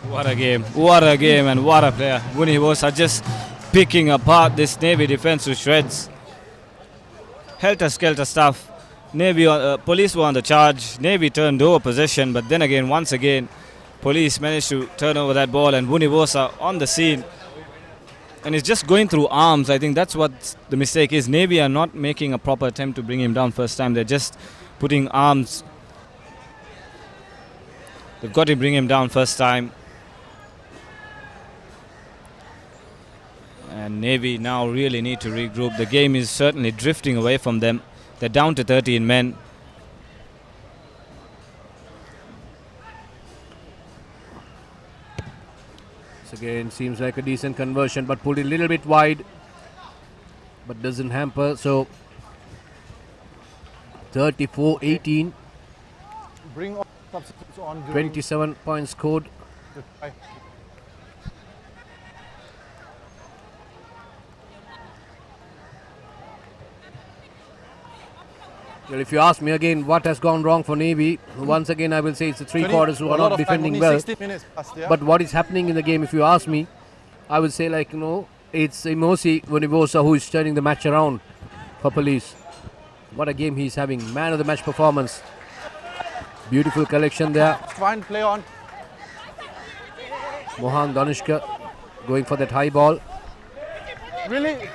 What a game, and what a player. Vuni was just picking apart this Navy defense to shreds. Helter-skelter stuff. Navy, police were on the charge. Navy turned over possession, but then again, once again, police managed to turn over that ball, and Vunivosa on the scene. And it's just going through arms. I think that's what the mistake is. Navy are not making a proper attempt to bring him down first time. They're just putting arms. They've got to bring him down first time. And Navy now really need to regroup. The game is certainly drifting away from them. They're down to 13 men. This again seems like a decent conversion, but pulled it a little bit wide. But doesn't hamper. So 34-18. Bring substitutes on. 27 points scored. Well, if you ask me again what has gone wrong for Navy, once again I will say it's the three quarters who are not defending well. But what is happening in the game, if you ask me, I would say it's Imosi Vunivosa who is turning the match around for police. What a game he's having. Man of the match performance. Beautiful collection there. Fine, play on. Mohan Danushka going for that high ball. Really?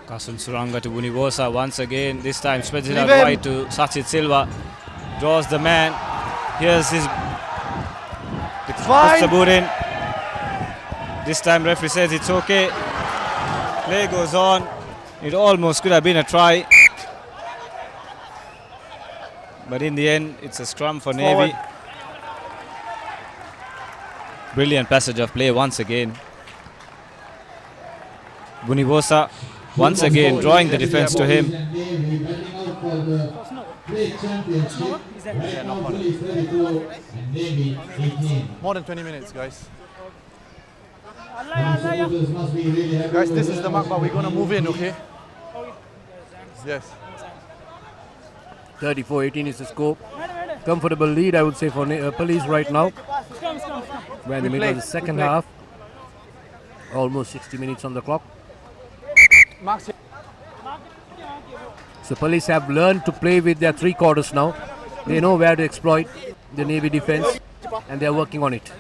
Kasun Suranga to Vunivosa once again. This time spreads it out wide to Sachit Silva. Draws the man. Here's his Saburin. This time referee says it's okay. Play goes on. It almost could have been a try. But in the end, it's a scrum for Navy. Brilliant passage of play once again. Vunivosa once again drawing the defense to him. More than 20 minutes, guys. Guys, this is the mark, but we're going to move in, okay? Yes. 34-18 is the score. Comfortable lead, I would say, for police right now. We're in the middle of the second half. Almost 60 minutes on the clock. So police have learned to play with their three quarters now. They know where to exploit the Navy defense, and they are working on it.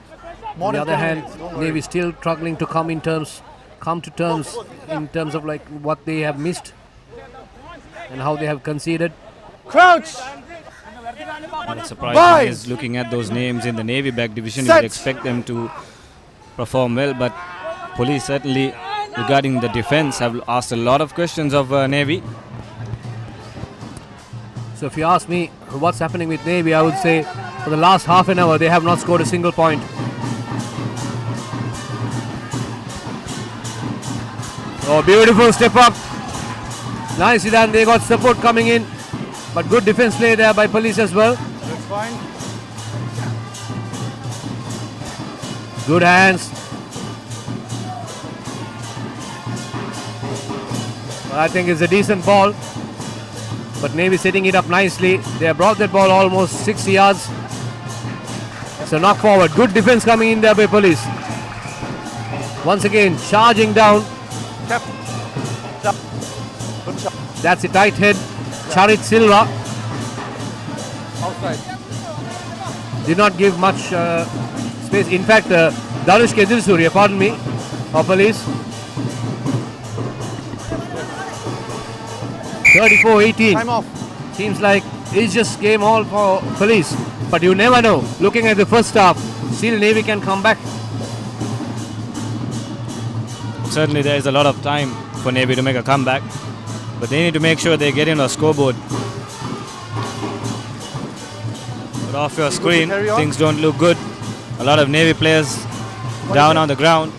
On the other hand, Navy is still struggling to come to terms in terms of what they have missed and how they have conceded. Crouch! Well, surprising is looking at those names in the Navy back division, you would expect them to perform well, but police certainly regarding the defense have asked a lot of questions of Navy. So if you ask me what's happening with Navy, I would say for the last half an hour they have not scored a single point. Oh, beautiful step up. Nicely done. They got support coming in, but good defense play there by police as well. That's fine. Good hands. I think it's a decent ball, but Navy setting it up nicely. They have brought that ball almost 6 yards. It's a knock forward. Good defense coming in there by police. Once again, charging down. That's a tight head. Charit Silva Outside. did not give much space. In fact, Danush Kedil Surya, pardon me, of police. 34-18. Time off. Seems like it's just game all for police. But you never know. Looking at the first half, still Navy can come back. Certainly there is a lot of time for Navy to make a comeback, but they need to make sure they get in a scoreboard. But off your screen, things don't look good. A lot of Navy players down on the ground.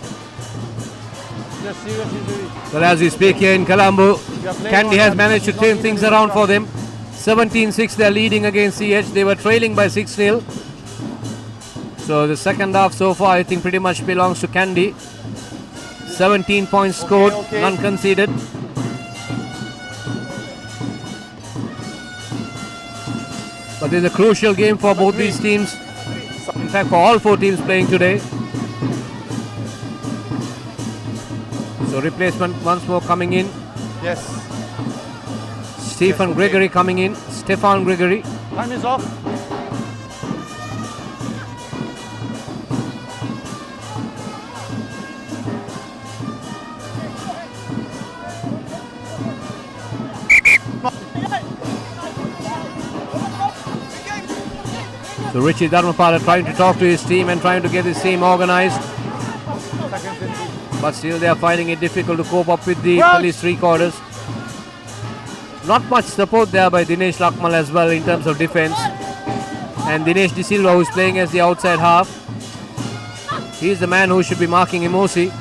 Yes, serious injury. Well, as we speak here in Colombo, Kandy has managed to turn things around for them. 17-6 they're leading against CH. They were trailing by 6-0. So the second half so far I think pretty much belongs to Kandy. 17 points scored, none conceded. But there's a crucial game for both these teams. In fact, for all four teams playing today. So replacement once more coming in. Yes. Stephen Gregory coming in. Stefan Gregory. Time is off. So Richie Dharmapala trying to talk to his team and trying to get his team organized. But still they are finding it difficult to cope up with the police three-quarters. Not much support there by Dinesh Lakmal as well in terms of defense. And Dinesh De Silva, who is playing as the outside half. He is the man who should be marking Emosi.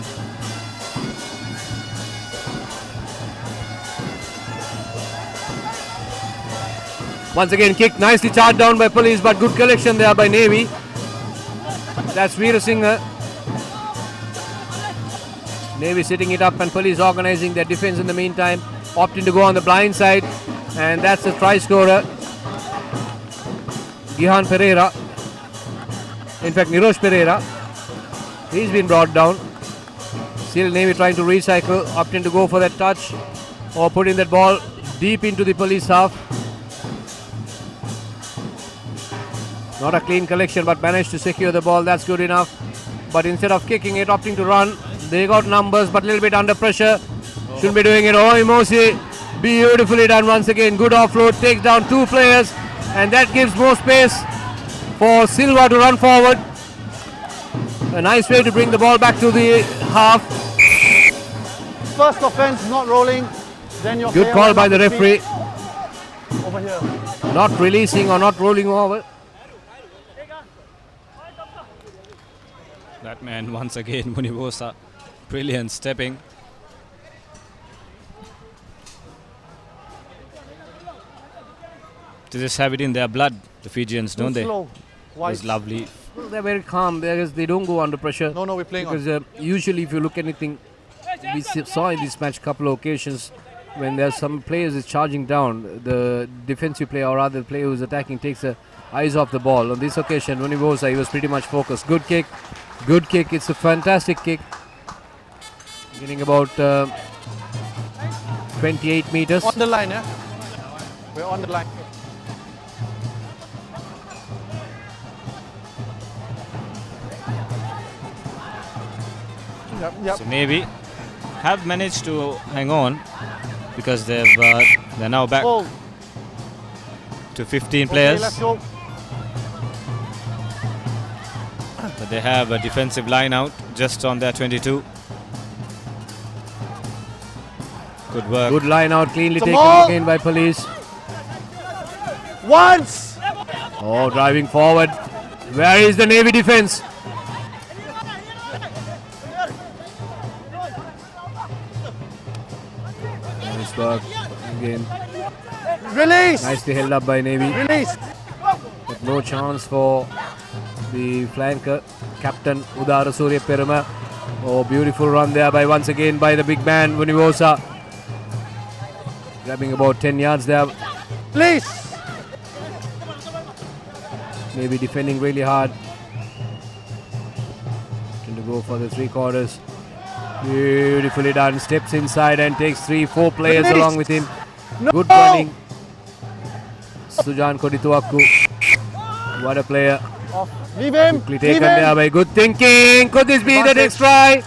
Once again, kick nicely charged down by police, but good collection there by Navy. That's Veera Singh. Navy sitting it up and police organizing their defense in the meantime, opting to go on the blind side, and that's the try scorer, Gihan Pereira. In fact, Nirosh Pereira. He's been brought down. Still Navy trying to recycle, opting to go for that touch or putting that ball deep into the police half. Not a clean collection, but managed to secure the ball. That's good enough. But instead of kicking it, opting to run. They got numbers, but a little bit under pressure. Shouldn't be doing it. Oh, Emosi, beautifully done once again. Good offload, takes down two players, and that gives more space for Silva to run forward. A nice way to bring the ball back to the half. First offense, not rolling. Then your Good call by the referee. Over here. Not releasing or not rolling over. That man once again, Munivosa, brilliant stepping. They just have it in their blood, the Fijians, don't they? Slow. It was lovely. Well, they're very calm. They don't go under pressure. No, we're playing because usually if you look at anything, we saw in this match a couple of occasions when there's some players is charging down, the defensive player or rather the player who's attacking takes the eyes off the ball. On this occasion, Munivosa, he was pretty much focused. Good kick. Good kick. It's a fantastic kick. Getting about 28 meters. On the line, yeah? We're on the line. Yep. So Navy have managed to hang on because they're now back to 15 players. Let's go. They have a defensive line out just on their 22. Good work. Good line out, cleanly The taken ball. again by police. Once! Oh, driving forward. Where is the Navy defense? Nice work again. Release! Nicely held up by Navy. Release! But no chance for the flanker, Captain Udara Surya Peruma. Oh, beautiful run there by once again by the big man, Vunivosa. Grabbing about 10 yards there. Release! Maybe defending really hard. Trying to go for the 3/4. Beautifully done. Steps inside and takes 3-4 players Release. along with him. No. Good running. Sujan Kodituaku. What a player. Leave him! Quickly Leave taken there him! by good thinking. Could this be the next try?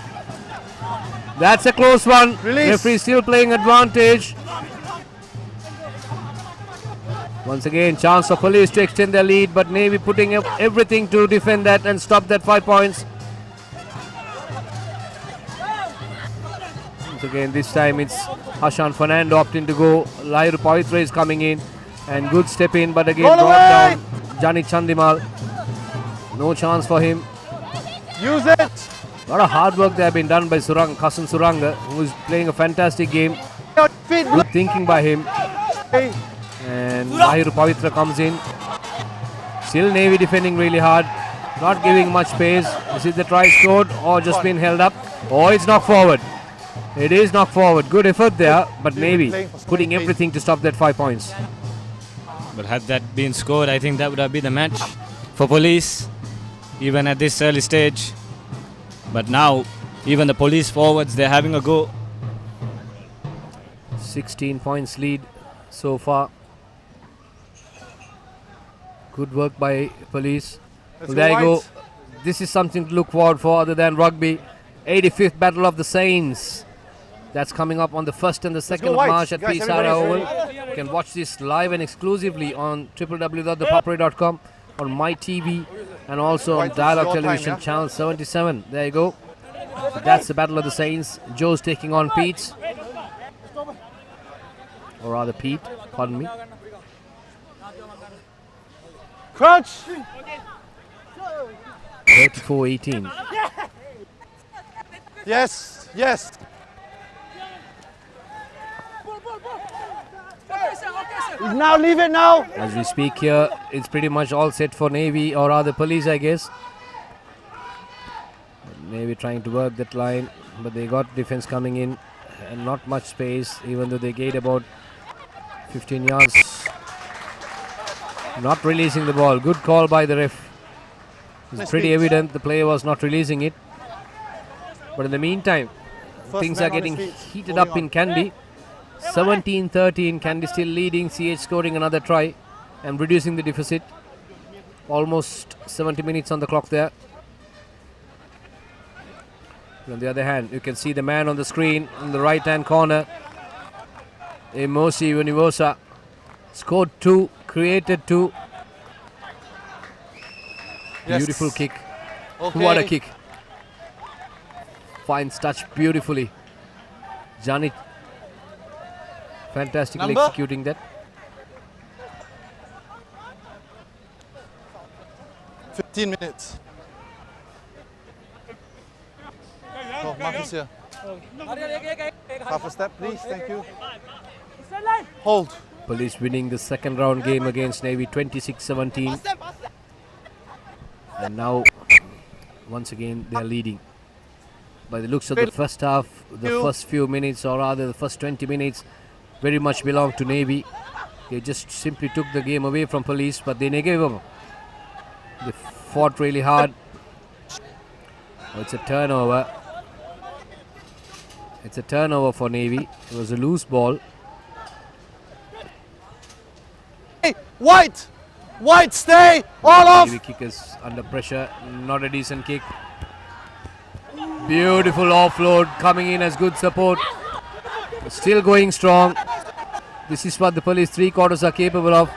That's a close one. Release. Referee still playing advantage. Once again, chance for police to extend their lead, but Navy putting up everything to defend that and stop that 5 points. Once again, this time it's Hashan Fernando opting to go. Lairu Pavitra is coming in, and good step in, but again Goal brought away. down Jani Chandimal. No chance for him. Use it! A lot of hard work there been done by Kasan Suranga, who is playing a fantastic game. Feet. Good thinking by him. Hey. And Lahiru Pavitra comes in. Still Navy defending really hard. Not giving much space. Is it the try scored or just been held up? Oh, it's knocked forward. It is knocked forward. Good effort there, but Navy putting everything to stop that 5 points. But had that been scored, I think that would have been the match for police, even at this early stage. But now, even the police forwards, they're having a go. 16 points lead so far. Good work by police. Let's Well, there you go go. White. This is something to look forward for other than rugby. 85th Battle of the Saints. That's coming up on the 1st and the 2nd of White. March at Guys, Pisara Oval. everybody's You can watch this live and exclusively on www.thepapare.com, on MyTV, and also White, on it's Dialogue your time, Television yeah? Channel 77. There you go. So that's the Battle of the Saints. Joe's taking on Pete's. Or rather Pete, pardon me. Crouch! 34-18. Yes, yes. Now leave it now. As we speak here, it's pretty much all set for Navy, or rather police, I guess. Navy trying to work that line, but they got defense coming in and not much space, even though they gained about 15 yards. Not releasing the ball. Good call by the ref. It's Nice pretty feet. evident the player was not releasing it. But in the meantime, First things man are on his getting feet. heated Holding up in on. Kandy. 17-13, Kandy still leading, CH scoring another try and reducing the deficit. Almost 70 minutes on the clock there. On the other hand, you can see the man on the screen in the right hand corner. Emosi Univosa scored 2, created 2. Yes. Beautiful kick. Okay. What a kick. Finds touch beautifully. Janit fantastically Number? executing that. 15 minutes. Oh, Marcus here. Half a step, please. Thank you. Hold. Police winning the second round game against Navy 26-17. And now, once again, they are leading. By the looks of the first half, the first few minutes, or rather the first 20 minutes, very much belong to Navy. They just simply took the game away from police, but they gave up. They fought really hard. Oh, it's a turnover. It's a turnover for Navy. It was a loose ball. Hey, White! White, stay! All off! Navy kickers under pressure. Not a decent kick. Beautiful offload coming in as good support. Still going strong. This is what the police 3/4 are capable of.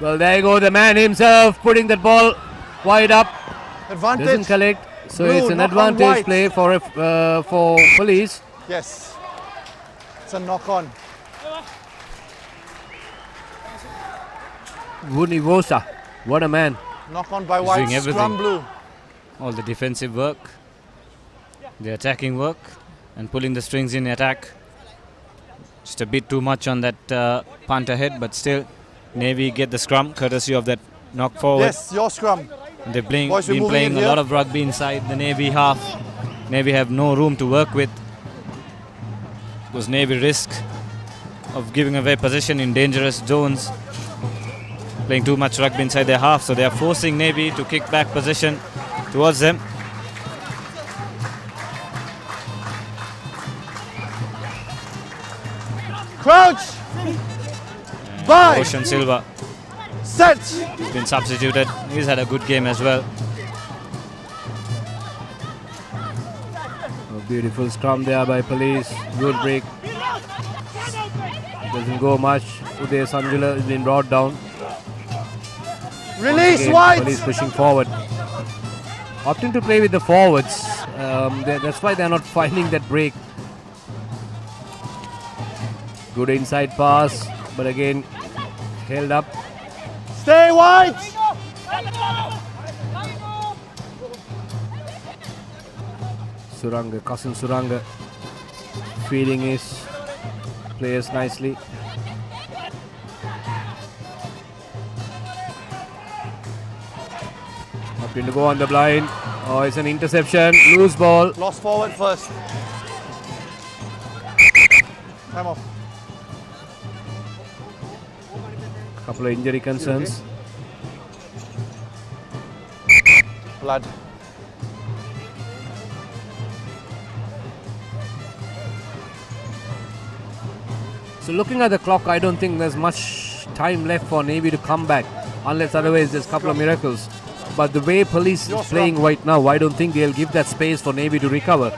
Well, there you go. The man himself putting that ball wide up. Advantage. Doesn't collect, so Blue, it's an knock on advantage white. play for police. Yes. It's a knock on. Vunivosa, what a man. Knock on by He's white. doing everything. Scrum blue. All the defensive work, the attacking work, and pulling the strings in attack. Just a bit too much on that punt ahead, but still, Navy get the scrum courtesy of that knock forward. Yes, your scrum. And they've been Boys, we're moving playing in a here. lot of rugby inside the Navy half. Navy have no room to work with. Because Navy risk of giving away possession in dangerous zones. Playing too much rugby inside their half, so they are forcing Navy to kick back possession towards them. Crouch. Bye. Ocean Silva Set. has been substituted. He's had a good game as well. A beautiful scrum there by police. Good break. Doesn't go much. Uday Sanjula has been brought down. Release Again, white. police pushing forward. Opting to play with the forwards. That's why they're not finding that break. Good inside pass, but again held up. Stay white. Suranga, Kasan Suranga feeding his players nicely. Opting to go on the blind. Oh, it's an interception. Loose ball. Lost forward first. Time off. Couple of injury concerns. Blood. So looking at the clock, I don't think there's much time left for Navy to come back, unless otherwise there's a couple of miracles. But the way police is playing right now, I don't think they'll give that space for Navy to recover.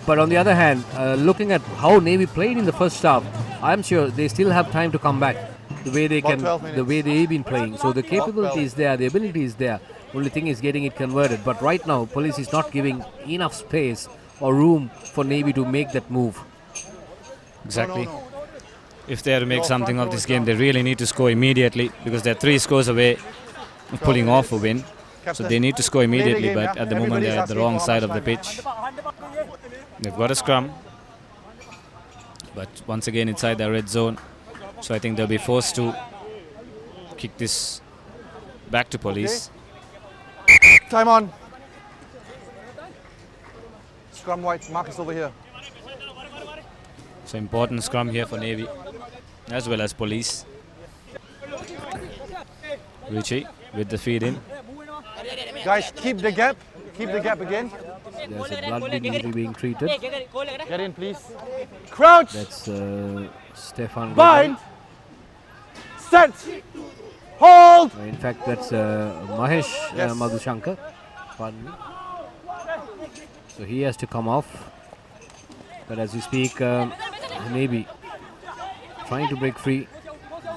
But on the other hand, looking at how Navy played in the first half, I'm sure they still have time to come back. The way they can, the way they've been playing. So the capability is there, the ability is there. Only thing is getting it converted. But right now, police is not giving enough space or room for Navy to make that move. Exactly. If they are to make something of this game, they really need to score immediately because they're 3 scores away of pulling off a win. So they need to score immediately, but at the moment they're at the wrong side of the pitch. They've got a scrum, but once again inside the red zone. So I think they'll be forced to kick this back to police. Time on. Scrum white. Marcus over here. So important scrum here for Navy as well as police. Richie with the feed in. Guys, keep the gap. Keep the gap again. There's a blood injury being treated. Get in, please. Crouch. That's Stefan. Bind. Set. Hold. In fact, that's Mahesh Yes. Madhushankar. Pardon me. So he has to come off. But as we speak, Navy trying to break free.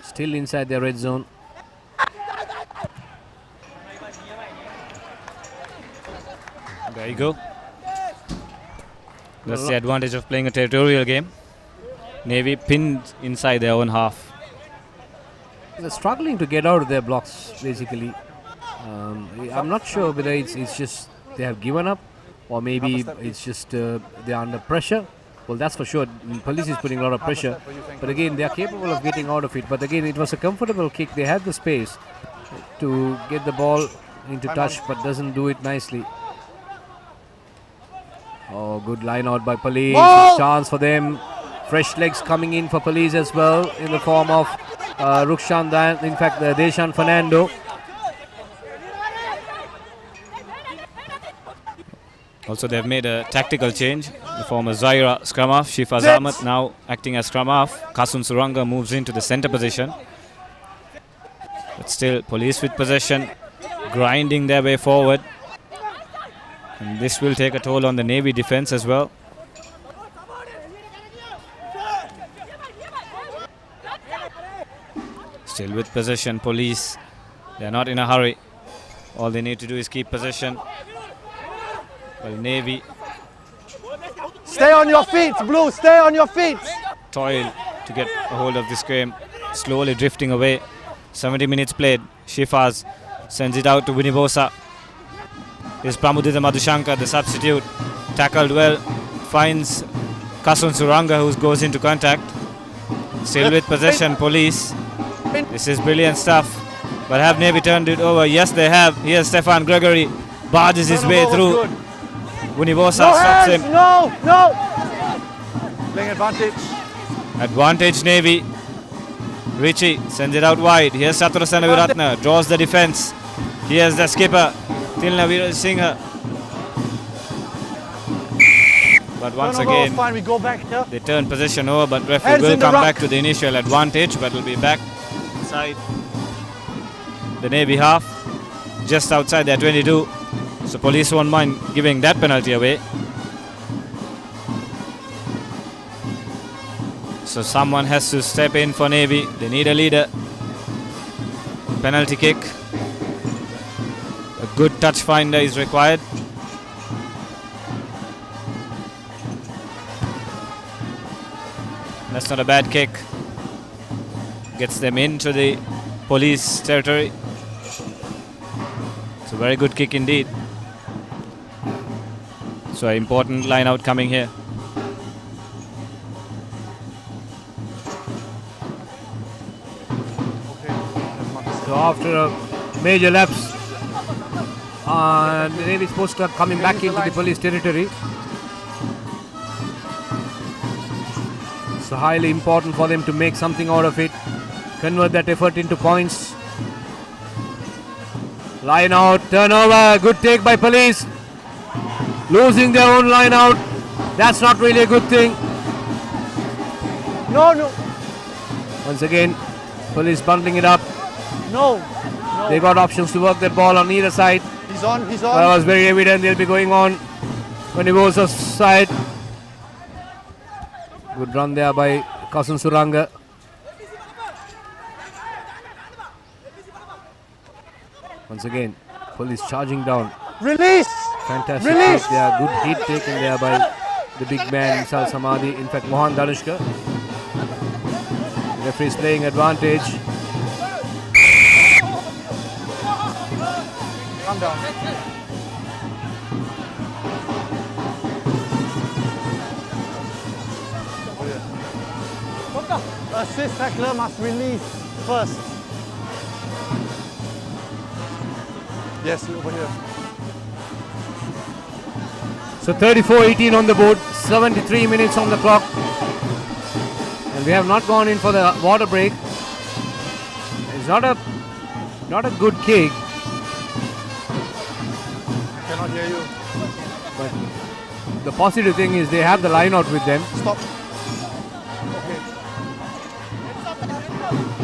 Still inside their red zone. There you go. That's the advantage of playing a territorial game. Navy pinned inside their own half. They're struggling to get out of their blocks, basically. I'm not sure whether it's just they have given up or maybe it's just they're under pressure. Well, that's for sure. Police is putting a lot of pressure. But again, they are capable of getting out of it. But again, it was a comfortable kick. They had the space to get the ball into touch, but doesn't do it nicely. Oh, good line out by police. Chance for them. Fresh legs coming in for police as well in the form of Rukshan Dan, in fact, Deshan Fernando. Also, they've made a tactical change. The former Zaira scrum half, Shifaz Ahmed now acting as scrum half. Kasun Suranga moves into the center position. But still, police with possession, grinding their way forward. And this will take a toll on the Navy defense as well. Still with possession, police. They're not in a hurry. All they need to do is keep possession. Well, Navy Stay on your feet, Blue. Stay on your feet. toil to get a hold of this game. Slowly drifting away. 70 minutes played. Shifaz sends it out to Winibosa. Here's Pramudita Madhushankar, the substitute. Tackled well. Finds Kasun Suranga, who goes into contact. Still with possession, Police. This is brilliant stuff. But have Navy turned it over? Yes, they have. Here's Stefan Gregory. Barges his way through. Winibosa stops him. No. Playing advantage. Advantage Navy. Richie sends it out wide. Here's Saturasana Viratna. Draws the defense. Here's the skipper. Tilna Veerasinghe. But once again, fine, we go back here. they turn possession over, but referee Hands will in the come ruck. back to the initial advantage, but will be back inside the Navy half, just outside their 22. So Police won't mind giving that penalty away. So someone has to step in for Navy. They need a leader. Penalty kick. A good touch finder is required. That's not a bad kick. Gets them into the Police territory. It's a very good kick indeed. So an important line out coming here. So after a major lapse, the Navy is supposed to coming back into the Police territory. So highly important for them to make something out of it, convert that effort into points. Line out, turnover, good take by Police. Losing their own line out, that's not really a good thing. No. Once again, Police bundling it up. No. They got options to work that ball on either side. He's on. That was very evident. They'll be going on when he goes side. Good run there by Kasun Suranga. Once again, Police charging down. Release! Fantastic Release! hit there. Good hit taken there by the big man, Misal Samadhi. In fact, Mohan Danushka. The referee is playing advantage. Calm down. Assist tackler must release first. Yes, over here. So 34-18 on the board, 73 minutes on the clock. And we have not gone in for the water break. It's not a good kick. Cannot hear you. But the positive thing is they have the line out with them. Stop. Okay.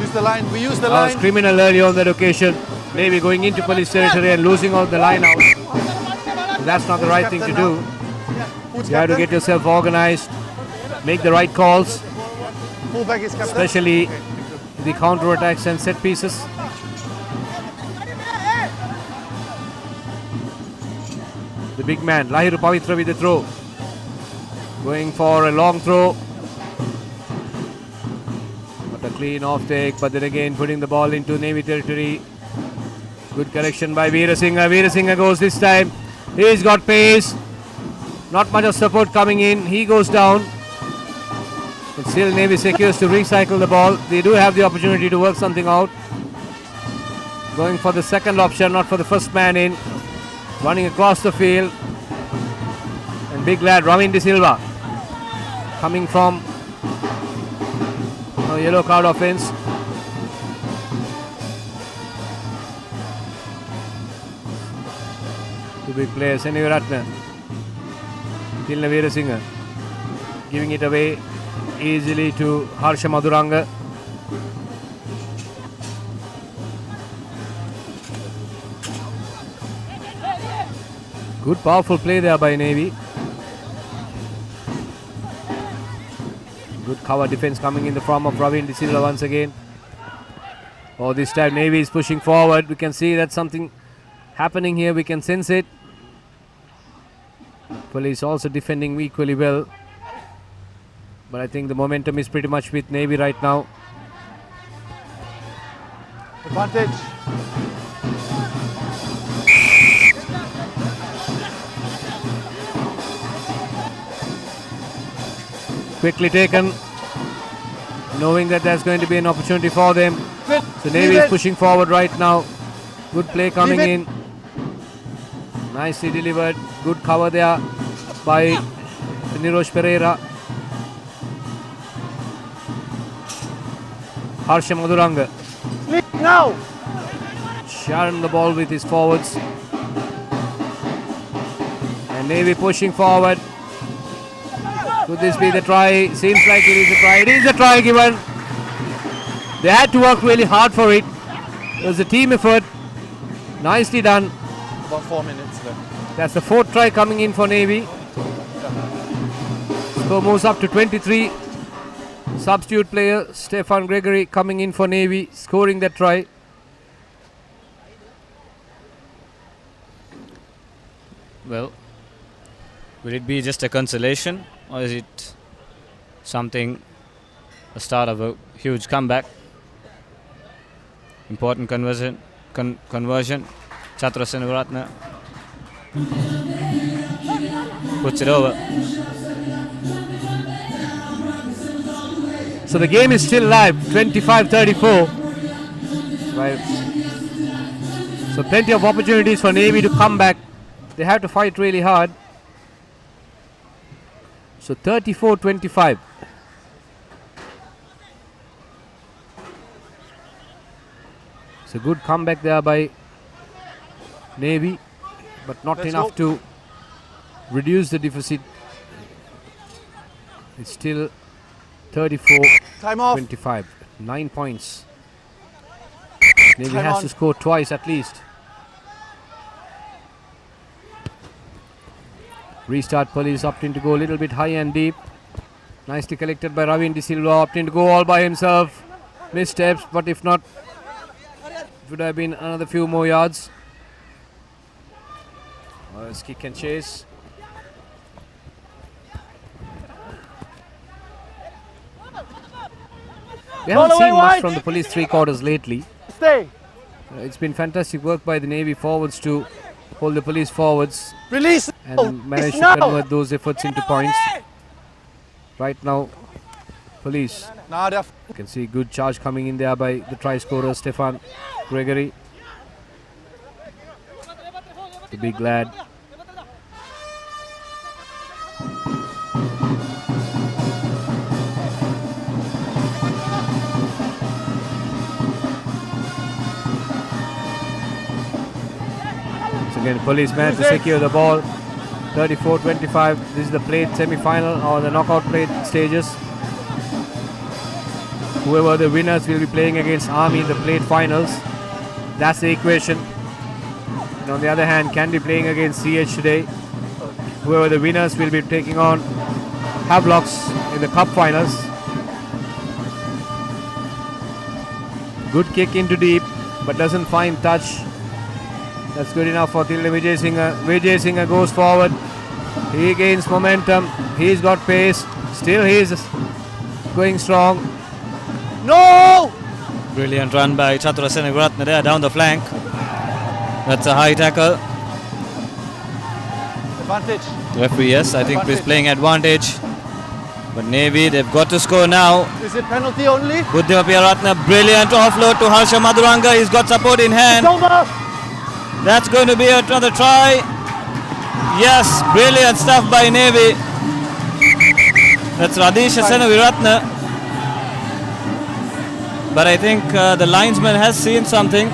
Use the line. We use the line. Was criminal early on that occasion. Maybe going into Police territory and losing out the line out. That's not the right thing to do. You have to get yourself organized, make the right calls, Fullback is captain. especially the counter attacks and set pieces. The big man, Lahiru Pavitra with the throw. Going for a long throw. But a clean off take, but then again putting the ball into Navy territory. Good correction by Veerasinghe. Veerasinghe goes this time. He's got pace. Not much of support coming in. He goes down. But still Navy secures to recycle the ball. They do have the opportunity to work something out. Going for the second option, not for the first man in. Running across the field. And big lad Ravin De Silva coming from a yellow card offense. Two big players, Seni Viratna, Tilna Veerasinghe, giving it away easily to Harsha Madhuranga. Good powerful play there by Navy. Good cover defense coming in the form of Ravin De Silva once again. Oh, this time Navy is pushing forward. We can see that something happening here. We can sense it. Police also defending equally well. But I think the momentum is pretty much with Navy right now. Advantage. Quickly taken, knowing that there's going to be an opportunity for them. So Navy is pushing forward right now. Good play coming in. Nicely delivered. Good cover there by Nirosh Pereira. Harsha Maduranga. Now. Sharing the ball with his forwards. And Navy pushing forward. Could this be the try? Seems like it is a try. It is a try given. They had to work really hard for it. It was a team effort. Nicely done. About 4 minutes left. That's the 4th try coming in for Navy. Score moves up to 23. Substitute player Stefan Gregory coming in for Navy, scoring that try. Well, will it be just a consolation, or is it something, the start of a huge comeback? Important conversion. Chatra Senaviratne puts it over. So the game is still live, 25-34. Right. So plenty of opportunities for Navy to come back. They have to fight really hard. So 34-25. It's a good comeback there by Navy, but not enough to reduce the deficit. It's still 34-25. 9 points. Navy has to score twice at least. Restart Police opting to go a little bit high and deep. Nicely collected by Ravin De Silva, opting to go all by himself. Missteps, but if not, it would have been another few more yards. Let's kick and chase. We haven't seen much from the Police three quarters lately. Stay. It's been fantastic work by the Navy forwards to hold the Police forwards. Release and manage to convert those efforts into points. Right now, Police. You can see good charge coming in there by the try scorer Stefan Gregory. The big lad. Again, Police managed to secure the ball. 34-25. This is the plate semi-final or the knockout plate stages. Whoever the winners will be playing against Army in the plate finals. That's the equation. And on the other hand, can be playing against CH today. Whoever the winners will be taking on Havelocks in the cup finals. Good kick into deep, but doesn't find touch. That's good enough for Tilde Vijay Singha. Vijay Singha goes forward. He gains momentum. He's got pace. Still he's going strong. No! Brilliant run by Chatra Senaviratne there down the flank. That's a high tackle. Advantage. Referee, yes, I think he's playing advantage. But Navy, they've got to score now. Is it penalty only? DRL, brilliant offload to Harsha Maduranga. He's got support in hand. It's over. That's going to be another try. Yes, brilliant stuff by Navy. That's Radhisha Senaviratne. But I think the linesman has seen something.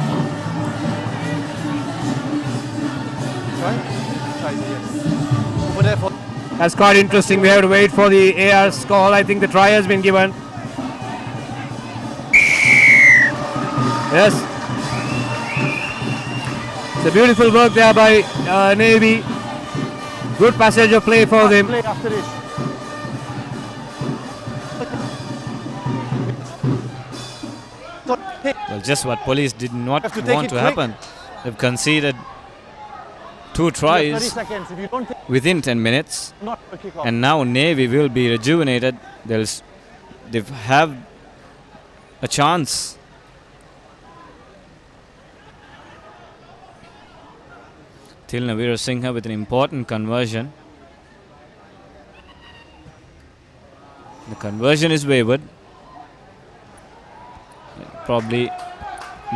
That's quite interesting. We have to wait for the AR's call. I think the try has been given. Yes. It's a beautiful work there by Navy. Good passage of play for them. Well, just what Police did not want to happen. They've conceded 2 30 tries seconds. If you don't think within 10 minutes. not a kick off. And now Navy will be rejuvenated. They have a chance. Tilna Veerasinghe with an important conversion. The conversion is wavered. Probably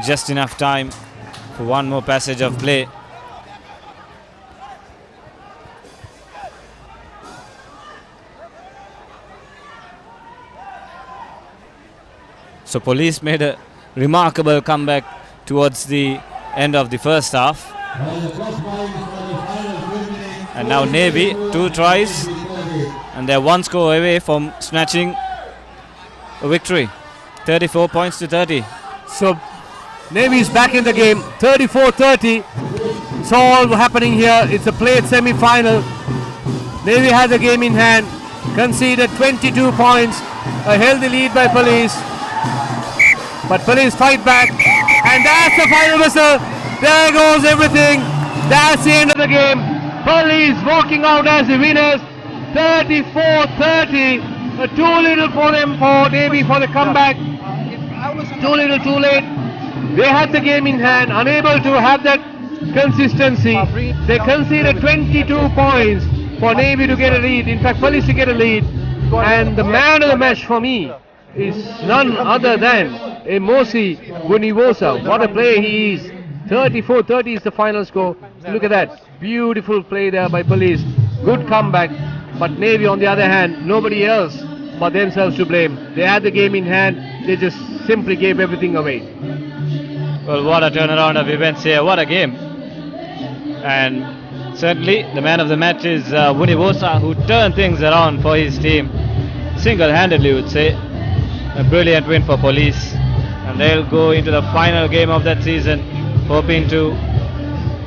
just enough time for one more passage of play. So Police made a remarkable comeback towards the end of the first half. And now Navy, 2 tries, and they're 1 score away from snatching a victory. 34 points to 30. So Navy is back in the game, 34-30. It's all happening here. It's a played semi-final. Navy has the game in hand, conceded 22 points, a healthy lead by Police. But Police fight back, and that's the final whistle. There goes everything. That's the end of the game. Police walking out as the winners, 34-30. Too little for them, for Navy, for the comeback. Too little, too late. They had the game in hand, unable to have that consistency. They conceded 22 points for Navy to get a lead. In fact, Police to get a lead. And the man of the match for me is none other than Emosi Vunivosa. What a player he is. 34-30 is the final score. Look at that. Beautiful play there by Police. Good comeback. But Navy, on the other hand, nobody else but themselves to blame. They had the game in hand. They just simply gave everything away. Well, what a turnaround of events here. What a game. And certainly the man of the match is Vunivosa, who turned things around for his team. Single-handedly, would say. A brilliant win for Police. And they'll go into the final game of that season, hoping to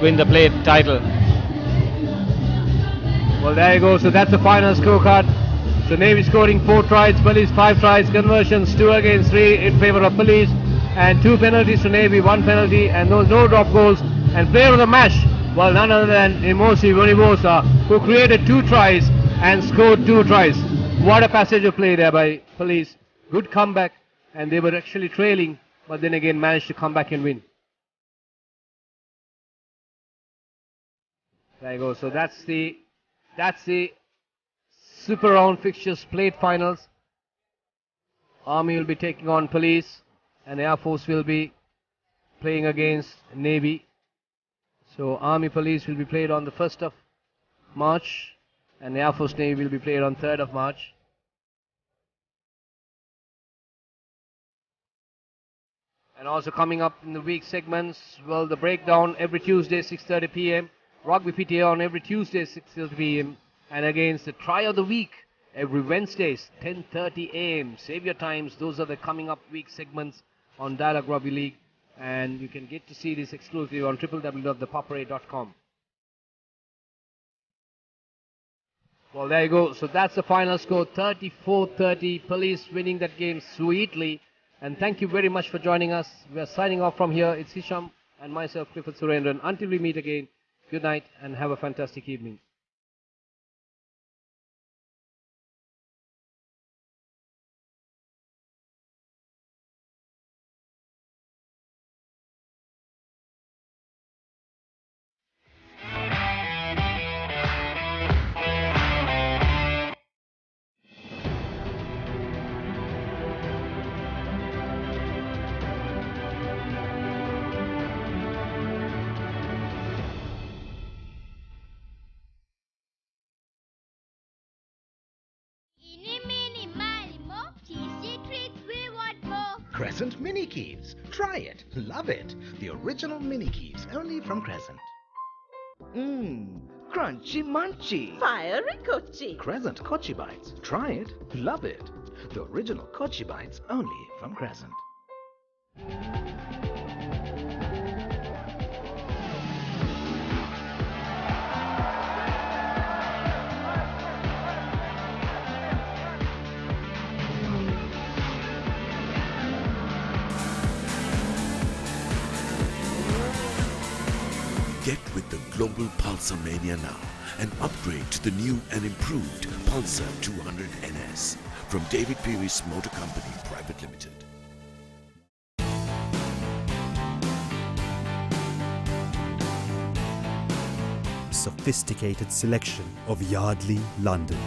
win the plate title. Well, there you go. So that's the final scorecard. So Navy scoring 4 tries, Police 5 tries, conversions 2 against 3 in favor of Police, and 2 penalties to Navy, 1 penalty, and no drop goals. And player of the match, well, none other than Emosi Vunivosa, who created 2 tries and scored 2 tries. What a passage of play there by Police. Good comeback, and they were actually trailing, but then again managed to come back and win. There you go. So that's the Super Round fixtures plate finals. Army will be taking on Police, and Air Force will be playing against Navy. So Army Police will be played on the 1st of March, and Air Force Navy will be played on 3rd of March. And also coming up in the week segments, well, the breakdown every Tuesday 6:30 p.m. Rugby PTA on every Tuesday 6:30 p.m. and against the try of the week every Wednesdays 10:30 a.m. Save your times. Those are the coming up week segments on Dialogue Rugby League, and you can get to see this exclusively on www.ThePapare.com. Well, there you go. So that's the final score, 34-30. Police winning that game sweetly. And thank you very much for joining us. We are signing off from here. It's Hisham and myself, Clifford Surendran. Until we meet again, good night and have a fantastic evening. Crescent Mini Keys. Try it. Love it. The original Mini Keys, only from Crescent. Crunchy munchy. Fiery kochi. Crescent Kochi Bites. Try it. Love it. The original Kochi Bites, only from Crescent. Get with the global Pulsar mania now and upgrade to the new and improved Pulsar 200 NS from David Peary's Motor Company Private Limited. Sophisticated selection of Yardley, London.